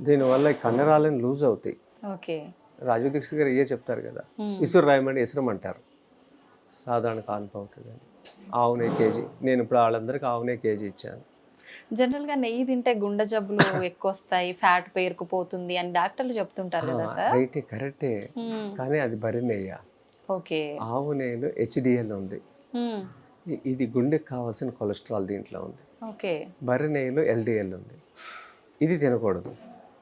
Speaker 2: దీనివల్ల ఈ కండరాలను లూజ్ అవుతాయి. రాజు దీక్షిత్ గారు చెప్తారు కదా, ఇసురు రాయమని ఇసురమంటారు, సాధారణ కాన్పు అవుతుంది అని. ఆవునే కేజీ, నేను ఇప్పుడు వాళ్ళందరికీ ఆవునే కేజీ ఇచ్చాను.
Speaker 1: జనరల్గా నెయ్యి తింటే గుండె జబ్బులు ఎక్కువ వస్తాయి, ఫ్యాట్ పేరుకుపోతుంది అని డాక్టర్లు చెప్తుంటారు కదా సార్.
Speaker 2: రైటే, కరెక్టే. కానీ అది బరి నెయ్య.
Speaker 1: ఓకే.
Speaker 2: ఆవు నెయ్యిలో HDL ఉంది. ఇది గుండెకి కావాల్సిన కొలెస్ట్రాల్ దీంట్లో ఉంది.
Speaker 1: ఓకే.
Speaker 2: బర్రె నెయ్యిలో LDL ఉంది. ఇది తినకూడదు,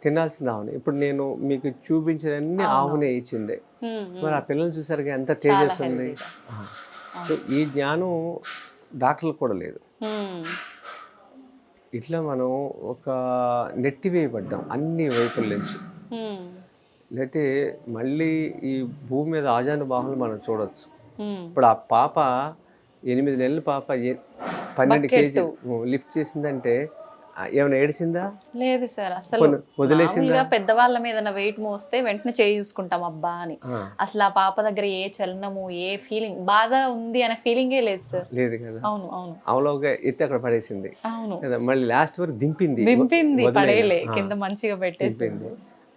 Speaker 2: తినాల్సింది ఆవునే. ఇప్పుడు నేను మీకు చూపించేదన్నీ ఆవు నెయ్యి ఇచ్చిందే. మరి ఆ పిల్లలు చూసారు ఎంత తేజస్ ఉంది. సో ఈ జ్ఞానం డాక్టర్లకు కూడా లేదు. ఇట్లా మనం ఒక నెట్టివేయబడ్డాం అన్ని వైపుల నుంచి. లేకపోతే మళ్ళీ ఈ భూమి మీద ఆజానుబాహులు మనం చూడొచ్చు. ఇప్పుడు ఆ పాప 8 నెలల పాప 12 కేజీ లిఫ్ట్ చేసిందంటే ఏమైనా ఏడిసిందా?
Speaker 1: లేదు సార్, అసలు వదిలేసిందా? పెద్దవాళ్ళ మీద వెయిట్ మోస్తే వెంటనే చేయి చూసుకుంటాం అబ్బా అని. అసలు ఆ పాప దగ్గర ఏ చలనము, ఏ ఫీలింగ్, బాధ ఉంది అనే ఫీలింగే లేదు సార్.
Speaker 2: లేదు కదా.
Speaker 1: అవును అవును.
Speaker 2: అవలోగా ఎత్తి అక్కడ పడేసింది.
Speaker 1: అవును.
Speaker 2: మళ్ళీ లాస్ట్ వరకు దింపింది,
Speaker 1: పడేలే కింద మంచిగా పెట్టేసింది.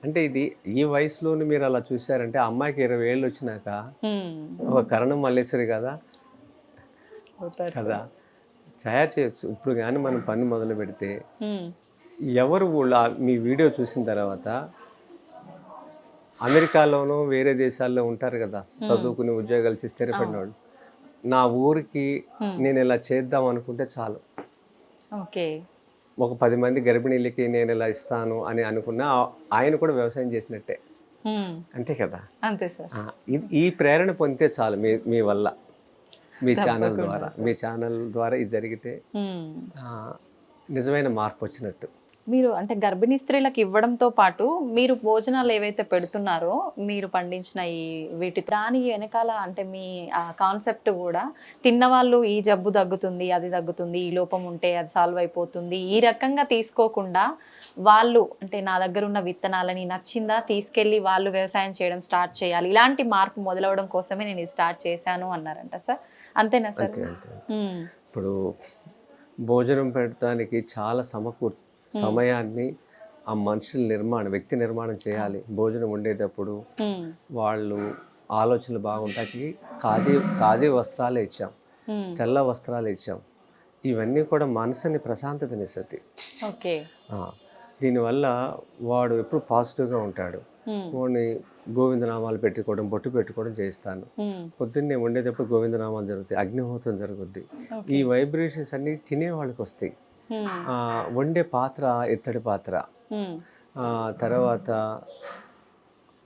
Speaker 2: అంటే ఇది ఈ వయసులోనే మీరు అలా చూసారంటే అమ్మాయికి 20 ఏళ్ళు వచ్చినాక ఒక కరణం మల్లేశ్వరి కదా కదా తయారు చేయొచ్చు. ఇప్పుడు కానీ మనం పని మొదలు పెడితే ఎవరు మీ వీడియో చూసిన తర్వాత అమెరికాలోనూ వేరే దేశాల్లో ఉంటారు కదా చదువుకుని ఉద్యోగాలు చేసి స్థిరపడిన వాళ్ళు, నా ఊరికి నేను ఇలా చేద్దాం అనుకుంటే చాలు.
Speaker 1: ఓకే.
Speaker 2: ఒక 10 మంది గర్భిణీలకి నేను ఇలా ఇస్తాను అని అనుకున్నా ఆయన కూడా వ్యవసాయం చేసినట్టే. అంతే కదా.
Speaker 1: అంతే సార్.
Speaker 2: ఈ ప్రేరణ పొందితే చాలు మీ వల్ల, మీ ఛానల్ ద్వారా ఇది జరిగితే నిజమైన మార్పు వచ్చినట్టు.
Speaker 1: మీరు అంటే గర్భిణీ స్త్రీలకు ఇవ్వడంతో పాటు మీరు భోజనాలు ఏవైతే పెడుతున్నారో మీరు పండించిన వీటి దాని వెనకాల అంటే మీ కాన్సెప్ట్ కూడా తిన్నవాళ్ళు ఈ జబ్బు తగ్గుతుంది, అది తగ్గుతుంది, ఈ లోపం ఉంటే అది సాల్వ్ అయిపోతుంది, ఈ రకంగా తీసుకోకుండా వాళ్ళు అంటే నా దగ్గర ఉన్న విత్తనాలని నచ్చిందా తీసుకెళ్ళి వాళ్ళు వ్యవసాయం చేయడం స్టార్ట్ చేయాలి, ఇలాంటి మార్పు మొదలవడం కోసమే నేను ఇది స్టార్ట్ చేశాను అన్నారంట సార్. అంతేనా సార్?
Speaker 2: ఇప్పుడు భోజనం పెట్టడానికి చాలా సమయాన్ని ఆ మనుషుల వ్యక్తి నిర్మాణం చేయాలి. భోజనం ఉండేటప్పుడు వాళ్ళు ఆలోచనలు బాగుంటాయి. ఖాదీ వస్త్రాలే ఇచ్చాం, తెల్ల వస్త్రాలు ఇచ్చాం. ఇవన్నీ కూడా మనసుని ప్రశాంతతనిస్తుంది.
Speaker 1: ఓకే.
Speaker 2: దీనివల్ల వాడు ఎప్పుడు పాజిటివ్గా ఉంటాడు. వాడిని గోవిందనామాలు పెట్టుకోవడం, బొట్టు పెట్టుకోవడం చేస్తాను. పొద్దున్నే వండేటప్పుడు గోవిందనామాలు జరుగుతాయి, అగ్నిహోత్రం జరుగుద్ది. ఈ వైబ్రేషన్స్ అన్నీ తినే వాళ్ళకి వస్తాయి. వండే పాత్ర ఇత్తడి పాత్ర. తర్వాత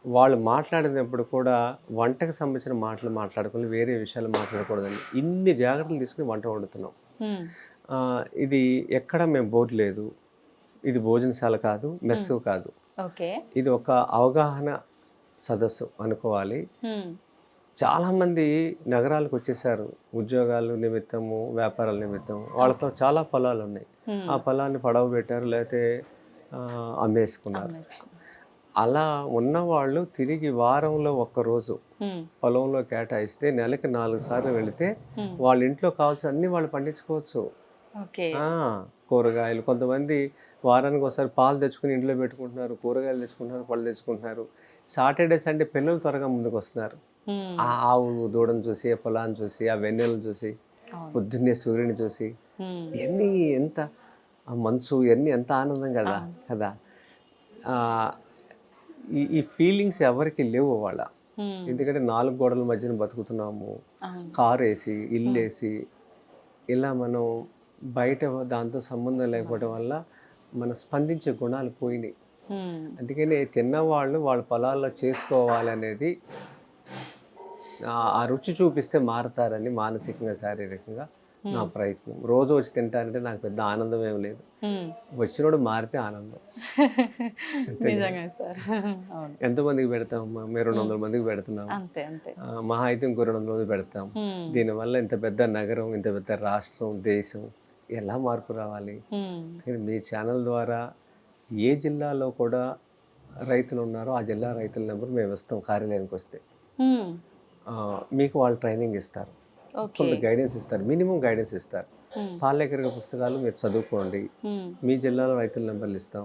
Speaker 2: వాళ్ళు మాట్లాడినప్పుడు కూడా వంటకు సంబంధించిన మాటలు మాట్లాడుకుని వేరే విషయాలు మాట్లాడకూడదండి. ఇన్ని జాగ్రత్తలు తీసుకుని వంట వండుతున్నాం. ఇది ఎక్కడ మేము బోర్డు లేదు, ఇది భోజనశాల కాదు, మెస్సు కాదు. ఇది ఒక అవగాహన సదస్సు అనుకోవాలి. చాలామంది నగరాలకు వచ్చేసారు ఉద్యోగాల నిమిత్తము, వ్యాపారాల నిమిత్తం. వాళ్ళతో చాలా పొలాలు ఉన్నాయి. ఆ పొలాన్ని పడవ పెట్టారు, లేకపోతే అమ్మేసుకున్నారు. అలా ఉన్నవాళ్ళు తిరిగి వారంలో ఒక్కరోజు పొలంలో కేటాయిస్తే నెలకి 4 సార్లు వెళితే వాళ్ళ ఇంట్లో కావాల్సిన అన్ని వాళ్ళు పండించుకోవచ్చు. కూరగాయలు, కొంతమంది వారానికి ఒకసారి పాలు తెచ్చుకుని ఇంట్లో పెట్టుకుంటున్నారు, కూరగాయలు తెచ్చుకుంటున్నారు, పళ్ళు తెచ్చుకుంటున్నారు. సాటర్డే సండే పిల్లలు త్వరగా ముందుకు వస్తున్నారు. ఆ ఆవు దూడను చూసి, ఆ పొలాన్ని చూసి, ఆ వెన్నెలను చూసి, పొద్దున్నే సూర్యుని చూసి, ఇవన్నీ ఎంత మనసు, ఇవన్నీ ఎంత ఆనందం కదా. ఈ ఫీలింగ్స్ ఎవరికి లేవు వాళ్ళ. ఎందుకంటే 4 గోడల మధ్యన బతుకుతున్నాము, కారు వేసి, ఇల్లు వేసి, ఇలా మనం బయట దాంతో సంబంధం లేకపోవడం వల్ల మన స్పందించే గుణాలు పోయినాయి. అందుకని తిన్నవాళ్ళు వాళ్ళ పొలాల్లో చేసుకోవాలి అనేది, ఆ రుచి చూపిస్తే మారతారని మానసికంగా, శారీరకంగా నా ప్రయత్నం. రోజు వచ్చి తింటానంటే నాకు పెద్ద ఆనందం ఏం లేదు. వచ్చినోడు మారితే ఆనందం. ఎంతమందికి పెడతాం? మేము 200 మందికి పెడుతున్నాం. మహా అయితే ఇంకో 200 మంది పెడతాం. దీనివల్ల ఇంత పెద్ద నగరం, ఇంత పెద్ద రాష్ట్రం, దేశం ఎలా మార్పు రావాలి? మీ ఛానల్ ద్వారా ఏ జిల్లాలో కూడా రైతులు ఉన్నారో ఆ జిల్లా రైతుల నెంబర్ మేము ఇస్తాం. కార్యాలయానికి వస్తే మీకు వాళ్ళు ట్రైనింగ్ ఇస్తారు, కొంత గైడెన్స్ ఇస్తారు, మినిమం గైడెన్స్ ఇస్తారు. పాలేకరిక పుస్తకాలు మీరు చదువుకోండి, మీ జిల్లాలో రైతుల నెంబర్లు ఇస్తాం.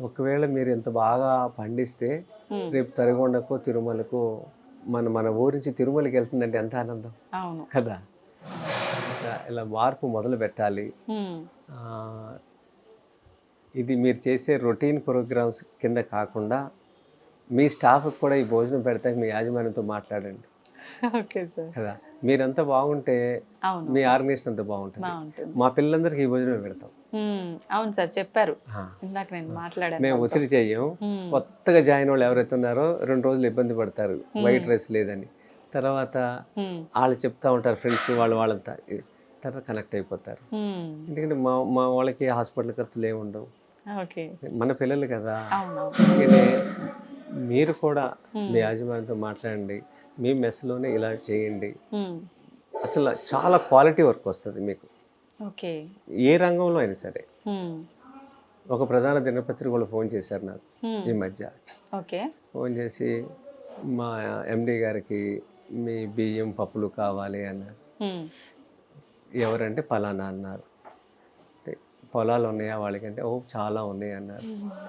Speaker 2: ఒకవేళ మీరు ఎంత బాగా పండిస్తే రేపు తరిగొండకో తిరుమలకు మన ఊరి నుంచి తిరుమలకి వెళ్తుందంటే ఎంత ఆనందం కదా. ఇలా మార్పు మొదలు పెట్టాలి. ఇది మీరు చేసే రొటీన్ ప్రోగ్రామ్స్ కింద కాకుండా మీ స్టాఫ్కి కూడా ఈ భోజనం పెడతాక మీ యాజమాన్యంతో మాట్లాడండి.
Speaker 1: Okay sir. కదా,
Speaker 2: మీరంతా బాగుంటే మీ ఆర్గనైజేషన్ అంతా బాగుంటుంది. మా పిల్లలందరికీ ఈ భోజనం పెడతాం.
Speaker 1: అవును సార్, చెప్పారు ఇందాక నేను మాట్లాడాను.
Speaker 2: మేము ఒత్తిడి చెయ్యం. కొత్తగా జాయిన్ వాళ్ళు ఎవరైతే ఉన్నారో 2 రోజులు ఇబ్బంది పడతారు, వైట్ రైస్ లేదని. తర్వాత వాళ్ళు చెప్తా ఉంటారు ఫ్రెండ్స్, వాళ్ళంతా తర్వాత కనెక్ట్ అయిపోతారు. ఎందుకంటే మా వాళ్ళకి హాస్పిటల్ ఖర్చులు ఏమి ఉండవు, మన పిల్లలు కదా. మీరు కూడా మీ యాజమాన్యంతో మాట్లాడండి, మీ మెస్లోనే ఇలా చేయండి. అసలు చాలా క్వాలిటీ వర్క్ వస్తుంది మీకు, ఏ రంగంలో అయినా సరే. ఒక ప్రధాన దినపత్రిక వాళ్ళు ఫోన్ చేశారు నాకు ఈ మధ్య. ఫోన్ చేసి మా ఎండి గారికి మీ బియ్యం పప్పులు కావాలి అన్నారు. ఎవరంటే పలానా అన్నారు. పొలాలు ఉన్నాయా వాళ్ళకంటే చాలా ఉన్నాయి అన్నారు.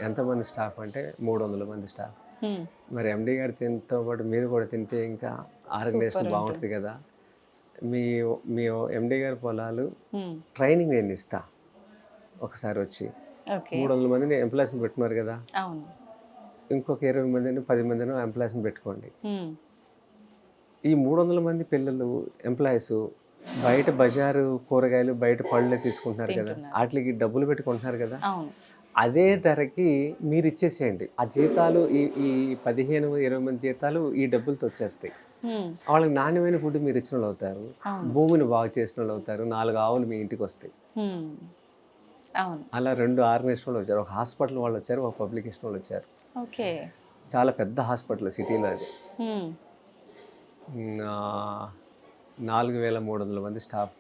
Speaker 2: ఎంతమంది స్టాఫ్ అంటే 300 మంది స్టాఫ్. మరి ఎండి గారు తినతో పాటు మీరు కూడా తింటే ఇంకా ఆర్గనైజేషన్ బాగుంటుంది కదా. మీ ఎండి గారి పొలాలు ట్రైనింగ్ నేను ఇస్తా, ఒకసారి వచ్చి 300 మందిని ఎంప్లాయీస్ని పెట్టుకున్నారు కదా, ఇంకొక 20 మందిని 10 మందిని ఎంప్లాయీస్ని పెట్టుకోండి. ఈ 300 మంది పిల్లలు ఎంప్లాయీస్ బయట బజారు కూరగాయలు బయట పళ్ళు తీసుకుంటున్నారు కదా, వాటికి డబ్బులు పెట్టుకుంటున్నారు కదా,
Speaker 1: అవును.
Speaker 2: అదే ధరకి మీరు ఇచ్చేసేయండి. ఆ జీతాలు ఈ 15-20 మంది జీతాలు ఈ డబ్బులతో వచ్చేస్తాయి. వాళ్ళకి నాణ్యమైన ఫుడ్ మీరు ఇచ్చిన వాళ్ళు అవుతారు, భూమిని బాగు చేసిన వాళ్ళు అవుతారు, 4 ఆవులు మీ ఇంటికి వస్తాయి.
Speaker 1: అవును.
Speaker 2: అలా 2 ఆర్గనైజేషన్ వాళ్ళు వచ్చారు, ఒక హాస్పిటల్ వాళ్ళు వచ్చారు, ఒక పబ్లికేషన్ వాళ్ళు వచ్చారు.
Speaker 1: ఓకే.
Speaker 2: చాలా పెద్ద హాస్పిటల్ సిటీలో అది. 4300 మంది స్టాఫ్,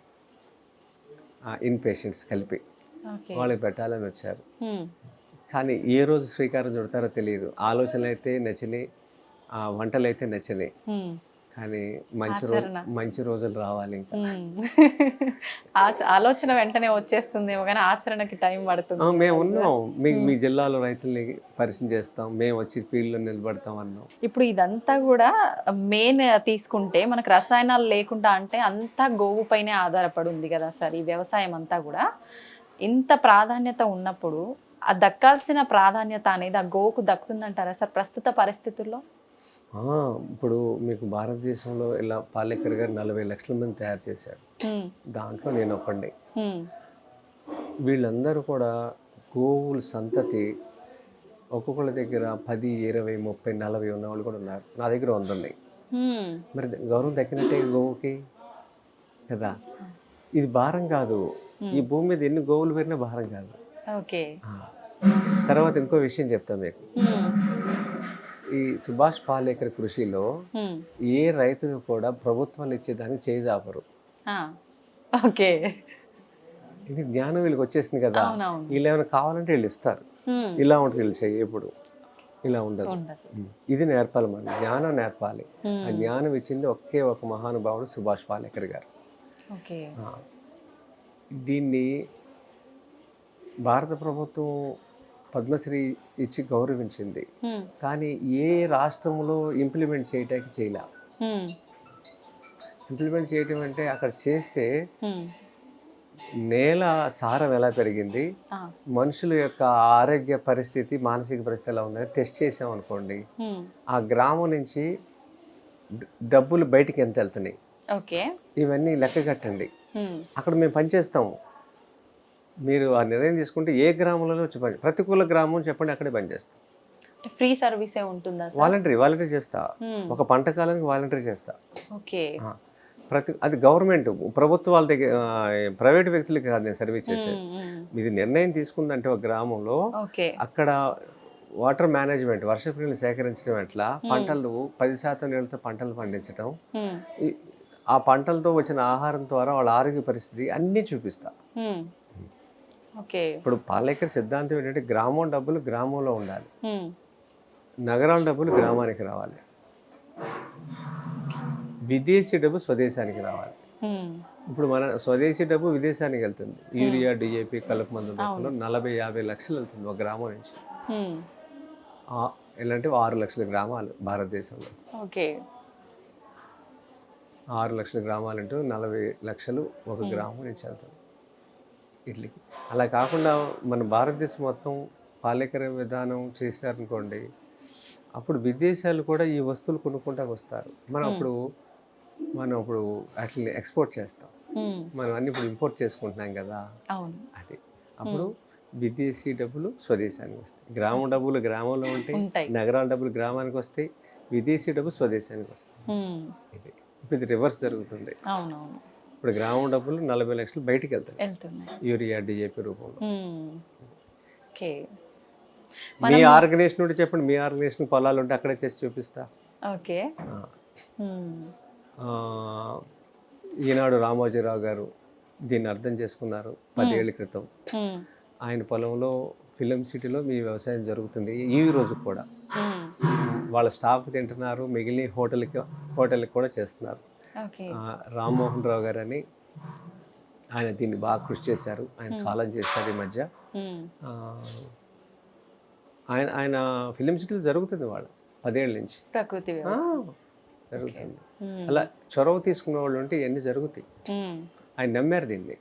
Speaker 2: ఇన్ పేషెంట్స్ కలిపి వాళ్ళకి పెట్టాలని వచ్చారు. కానీ ఏ రోజు శ్రీకారం చుడతారో తెలియదు. ఆలోచనలు అయితే నచ్చినాయి, వంటలు అయితే నచ్చినాయి, కానీ మంచి రోజులు రావాలి. ఇంకా
Speaker 1: ఆలోచన వెంటనే వచ్చేస్తుందేమో కానీ ఆచరణకి టైం పడుతుంది.
Speaker 2: మేము ఉన్నాం, మీ జిల్లాలో రైతుల్ని పరిచయం చేస్తాం, మేము వచ్చి ఫీల్డ్లో నిలబడతాం అన్నాం.
Speaker 1: ఇప్పుడు ఇదంతా కూడా మెయిన్ తీసుకుంటే మనకు రసాయనాలు లేకుండా అంటే అంతా గోవు పైనే ఆధారపడి ఉంది కదా సార్. ఈ వ్యవసాయం అంతా కూడా ఇంత ప్రాధాన్యత ఉన్నప్పుడు ఆ దక్కాల్సిన ప్రాధాన్యత అనేది ఆ గోవుకు దక్కుతుందంటారా సార్ ప్రస్తుత పరిస్థితుల్లో?
Speaker 2: ఇప్పుడు మీకు భారతదేశంలో ఇలా పాలేకర్ గారు 40 లక్షల మంది తయారు చేశారు, దాంట్లో నేను ఒకండి. వీళ్ళందరూ కూడా గోవుల సంతతి ఒక్కొక్కళ్ళ దగ్గర 10, 20, 30, 40 ఉన్న వాళ్ళు కూడా ఉన్నారు. నా దగ్గర 100 ఉన్నాయి. మరి గౌరవం దక్కినట్టే గోవుకి కదా. ఇది భారం కాదు, ఈ భూమి మీద ఎన్ని గోవులు పెరిగినా భారం కాదు.
Speaker 1: ఓకే.
Speaker 2: తర్వాత ఇంకో విషయం చెప్తాను మీకు. ఈ సుభాష్ పాలేకర్ కృషిలో ఏ రైతులు కూడా ప్రభుత్వాలు ఇచ్చేదానికి చేజాపరు.
Speaker 1: ఓకే.
Speaker 2: ఇది జ్ఞానం వీళ్ళకి వచ్చేసింది కదా, వీళ్ళు ఏమైనా కావాలంటే వీళ్ళు ఇస్తారు. ఇలా ఉంటుంది వీళ్ళు చెయ్యి, ఎప్పుడు ఇలా ఉండదు. ఇది నేర్పాలి, మనం జ్ఞానం నేర్పాలి. ఆ జ్ఞానం ఇచ్చింది ఒకే ఒక మహానుభావుడు సుభాష్ పాలేకర్ గారు. దీన్ని భారత ప్రభుత్వం పద్మశ్రీ ఇచ్చి గౌరవించింది, కానీ ఏ రాష్ట్రంలో ఇంప్లిమెంట్ చేయటానికి చేయలే. ఇంప్లిమెంట్ చేయటం అంటే అక్కడ చేస్తే నేల సారం ఎలా పెరిగింది, మనుషుల యొక్క ఆరోగ్య పరిస్థితి, మానసిక పరిస్థితి ఎలా ఉందని టెస్ట్ చేసామనుకోండి, ఆ గ్రామం నుంచి డబ్బులు బయటికి ఎంత వెళ్తున్నాయి, ఇవన్నీ లెక్క కట్టండి. అక్కడ మేము పనిచేస్తాము. మీరు ఆ నిర్ణయం తీసుకుంటే ఏ గ్రామంలో వచ్చి పని, ప్రతికూల గ్రామం చెప్పండి, అక్కడే పనిచేస్తాం.
Speaker 1: ఫ్రీ సర్వీసే ఉంటుందా?
Speaker 2: వాలంటరీ చేస్తా, ఒక పంట కాలానికి వాలంటరీ చేస్తా.
Speaker 1: ఓకే.
Speaker 2: అది గవర్నమెంట్ ప్రభుత్వాల దగ్గర, ప్రైవేట్ వ్యక్తులకి కాదు నేను సర్వీస్ చేసేది. ఇది నిర్ణయం తీసుకుందంటే ఒక గ్రామంలో అక్కడ వాటర్ మేనేజ్మెంట్, వర్షపు నీళ్ళు సేకరించడం ఎట్లా, పంటలు 10% నీళ్ళతో పంటలు పండించడం, ఆ పంటలతో వచ్చిన ఆహారం ద్వారా వాళ్ళ ఆరోగ్య పరిస్థితి అన్నీ చూపిస్తా. ఇప్పుడు పాలేకర్ సిద్ధాంతం ఏంటంటే గ్రామం డబ్బులు గ్రామంలో ఉండాలి, నగరం డబ్బులు గ్రామానికి రావాలి, విదేశీ డబ్బు స్వదేశానికి రావాలి. ఇప్పుడు మన స్వదేశీ డబ్బు విదేశానికి వెళ్తుంది, యూరియా, డిఏపి, కలుపు మందు రూపంలో 40-50 లక్షలు వెళ్తుంది ఒక గ్రామం నుంచి. ఎలాంటి 6 లక్షల గ్రామాలు భారతదేశంలో, 6 లక్షల గ్రామాలంటూ 40 లక్షలు ఒక గ్రామం నుంచి వెళ్తుంది ఇట్లకి. అలా కాకుండా మన భారతదేశం మొత్తం పాలేకర విధానం చేశారనుకోండి, అప్పుడు విదేశాలు కూడా ఈ వస్తువులు కొనుక్కుంటా వస్తారు. మనం అప్పుడు వాటిని ఎక్స్పోర్ట్ చేస్తాం, మనం అన్ని ఇప్పుడు ఇంపోర్ట్ చేసుకుంటున్నాం కదా. అది అప్పుడు విదేశీ డబ్బులు స్వదేశానికి వస్తాయి, గ్రామం డబ్బులు గ్రామంలో ఉంటాయి, నగరాల డబ్బులు గ్రామానికి వస్తాయి, విదేశీ డబ్బులు స్వదేశానికి వస్తాయి. ఇది రివర్స్ జరుగుతుంది. ఇప్పుడు గ్రామం డబ్బులు 40 లక్షలు బయటికి వెళ్తున్నాయి యూరియా, డిఏపి రూపంలో. మీ ఆర్గనైజేషన్ నుండి చెప్పండి, మీ ఆర్గనైజేషన్ పొలాలు ఉంటే అక్కడే చేసి చూపిస్తా. ఈనాడు రామోజీరావు గారు దీన్ని అర్థం చేసుకున్నారు 10 ఏళ్ల క్రితం. ఆయన పొలంలో ఫిలిం సిటీలో మీ వ్యవసాయం జరుగుతుంది ఈ రోజు కూడా. వాళ్ళ స్టాఫ్ తింటున్నారు, మిగిలిన హోటల్కి కూడా చేస్తున్నారు. రామ్మోహన్ రావు గారు అని ఆయన దీన్ని బాగా కృషి చేశారు, ఆయన కాలం చేశారు ఈ మధ్య. ఆయన ఫిలిం సిటీలో జరుగుతుంది వాళ్ళ 10 ఏళ్ళ నుంచి
Speaker 1: ప్రకృతి
Speaker 2: జరుగుతుంది. అలా చొరవ తీసుకునే వాళ్ళు ఉంటే ఇవన్నీ జరుగుతాయి. ఆయన నమ్మారు దీన్ని.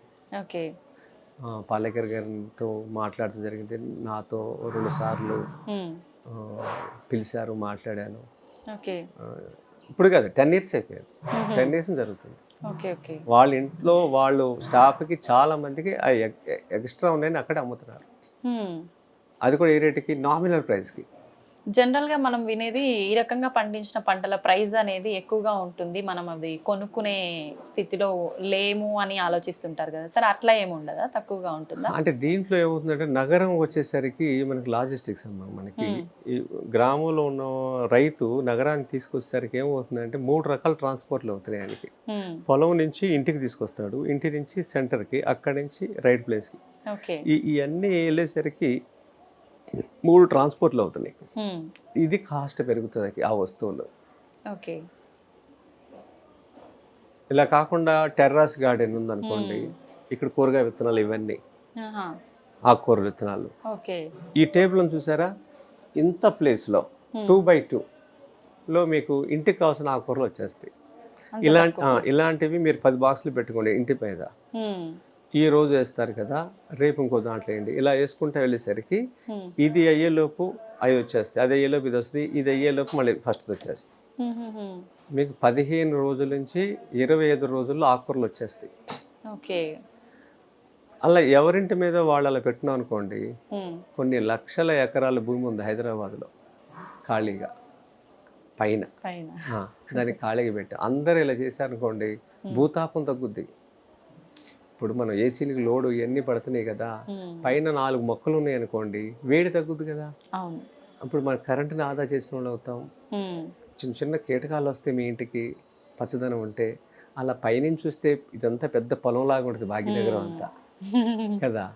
Speaker 2: పాలేకర్ గారితో మాట్లాడుతూ జరిగింది, నాతో 2 సార్లు పిలిచారు, మాట్లాడాను. ఇప్పుడు కాదు 10 ఇయర్స్ అయిపోయింది, 10 ఇయర్స్ జరుగుతుంది.
Speaker 1: Okay okay.
Speaker 2: వాళ్ళ ఇంట్లో వాళ్ళు స్టాఫ్కి చాలా మందికి ఆ ఎక్స్ట్రా ఉన్నాయని అక్కడే అమ్ముతున్నారు. అది కూడా ఏ రేటుకి? నామినల్ ప్రైస్కి.
Speaker 1: జనరల్గా మనం వినేది ఈ రకంగా పండించిన పంటల ప్రైస్ అనేది ఎక్కువగా ఉంటుంది, మనం అవి కొనుక్కునే స్థితిలో లేము అని ఆలోచిస్తుంటారు కదా సార్, అట్లా ఏమి ఉండదా, తక్కువగా ఉంటుందా?
Speaker 2: అంటే దీంట్లో ఏమవుతుందంటే నగరం వచ్చేసరికి మనకి లాజిస్టిక్స్ అమ్మా, మనకి ఈ గ్రామంలో ఉన్న రైతు నగరానికి తీసుకొచ్చేసరికి ఏమవుతుందంటే 3 రకాల ట్రాన్స్పోర్ట్లు అవుతున్నాయి ఆయనకి. పొలం నుంచి ఇంటికి తీసుకొస్తాడు, ఇంటి నుంచి సెంటర్కి, అక్కడి నుంచి రైట్ ప్లేస్కి.
Speaker 1: ఓకే.
Speaker 2: ఇవన్నీ వెళ్ళేసరికి 3 ట్రాన్స్పోర్ట్లు అవుతున్నాయి. ఇది కాస్ట్ పెరుగుతుంది ఆ వస్తువులు.
Speaker 1: ఓకే.
Speaker 2: ఇలా కాకుండా టెర్రాస్ గార్డెన్ ఉందనుకోండి, ఇక్కడ కూరగాయ విత్తనాలు ఇవన్నీ, ఆకుకూర విత్తనాలు.
Speaker 1: ఓకే.
Speaker 2: ఈ టేబుల్ చూసారా, ఇంత ప్లేస్లో 2x2లో మీకు ఇంటికి కావాల్సిన ఆకుకూరలు వచ్చేస్తాయి. ఇలాంటివి మీరు 10 బాక్సులు పెట్టుకోండి ఇంటి మీద. ఈ రోజు వేస్తారు కదా, రేపు ఇంకో దాంట్లో వేయండి. ఇలా వేసుకుంటూ వెళ్ళేసరికి ఇది అయ్యేలోపు అవి వచ్చేస్తాయి, అది అయ్యేలోపు ఇది వస్తుంది, ఇది అయ్యేలోపు మళ్ళీ ఫస్ట్ వచ్చేస్తుంది. మీకు 15 రోజుల నుంచి 25 రోజుల్లో ఆకుకూరలు వచ్చేస్తాయి.
Speaker 1: ఓకే.
Speaker 2: అలా ఎవరింటి మీద వాళ్ళు అలా పెట్టినాం అనుకోండి, కొన్ని లక్షల ఎకరాల భూమి ఉంది హైదరాబాద్లో ఖాళీగా పైన, దాన్ని ఖాళీగా పెట్టి అందరూ ఇలా చేశారనుకోండి, భూతాపం తగ్గుద్ది. ఇప్పుడు మనం ఏసీలకు లోడు ఇవన్నీ పడుతున్నాయి కదా, పైన 4 మొక్కలు ఉన్నాయి అనుకోండి, వేడి తగ్గుద్ది కదా. అప్పుడు మన కరెంటుని ఆదా చేసిన వాళ్ళు అవుతాం. చిన్న చిన్న కీటకాలు వస్తే మీ ఇంటికి పచ్చదనం ఉంటే, అలా పైనుంచి చూస్తే ఇదంతా పెద్ద పొలంలాగా ఉంటుంది భాగ్యనగరం అంతా కదా.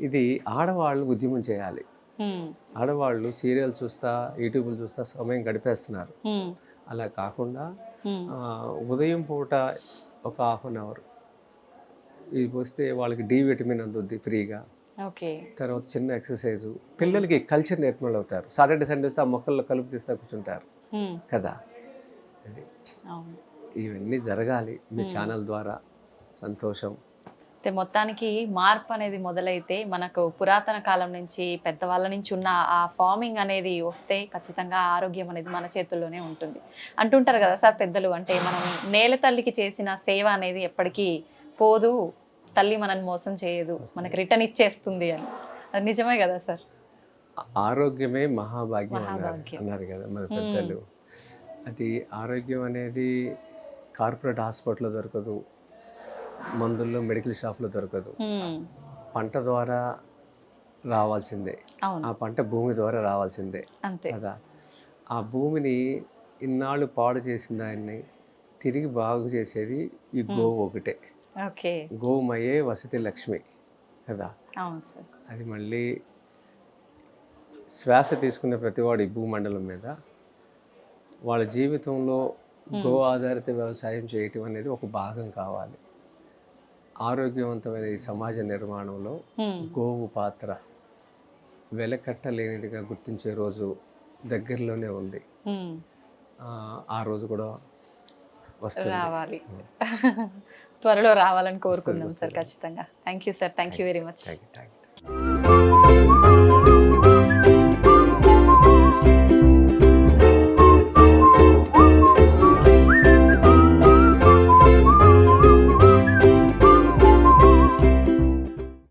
Speaker 2: ఇది ఆడవాళ్ళు ఉద్యమం చేయాలి. ఆడవాళ్ళు సీరియల్ చూస్తా, యూట్యూబ్లు చూస్తా సమయం గడిపేస్తున్నారు. అలా కాకుండా ఉదయం పూట ఒక 1/2 అవర్ ఇది పోస్తే వాళ్ళకి డి విటమిన్ అందుద్ది ఫ్రీగా.
Speaker 1: ఓకే.
Speaker 2: తర్వాత చిన్న ఎక్సర్సైజు, పిల్లలకి కల్చర్ నేర్పిన అవుతారు. సాటర్డే సండే వస్తే ఆ మొక్కల్లో కలుపు తీస్తా కూర్చుంటారు కదా. అది ఇవన్నీ జరగాలి మీ ఛానల్ ద్వారా. సంతోషం.
Speaker 1: అయితే మొత్తానికి మార్పు అనేది మొదలైతే మనకు పురాతన కాలం నుంచి పెద్దవాళ్ళ నుంచి ఉన్న ఆ ఫార్మింగ్ అనేది వస్తే ఖచ్చితంగా ఆరోగ్యం అనేది మన చేతుల్లోనే ఉంటుంది అంటుంటారు కదా సార్ పెద్దలు. అంటే మనం నేల తల్లికి చేసిన సేవ అనేది ఎప్పటికీ పోదు, తల్లి మనల్ని మోసం చేయదు, మనకి రిటర్న్ ఇచ్చేస్తుంది అని. అది నిజమే కదా సార్?
Speaker 2: ఆరోగ్యమే మహాభాగ్యం అన్నారు కదా మన పెద్దలు. అది ఆరోగ్యం అనేది కార్పొరేట్ హాస్పిటల్లో దొరకదు, మందుల్లో మెడికల్ షాప్లో దొరకదు. పంట ద్వారా రావాల్సిందే, ఆ పంట భూమి ద్వారా రావాల్సిందే కదా. ఆ భూమిని ఇన్నాళ్ళు పాడు చేసిన దాన్ని తిరిగి బాగు చేసేది ఈ గోవు ఒకటే. గోమయే వసతి లక్ష్మి కదా. అది మళ్ళీ శ్వాస తీసుకునే ప్రతివాడు ఈ భూమండలం మీద వాళ్ళ జీవితంలో గో ఆధారిత వ్యవసాయం చేయటం అనేది ఒక భాగం కావాలి. ఆరోగ్యవంతమైన ఈ సమాజ నిర్మాణంలో గోవు పాత్ర వెలకట్టలేనిదిగా గుర్తించే రోజు దగ్గరలోనే ఉంది. ఆ రోజు కూడా వస్తుంది,
Speaker 1: రావాలి, త్వరలో రావాలని కోరుకుందాం సార్. ఖచ్చితంగా. Thank you sir, thank you very much.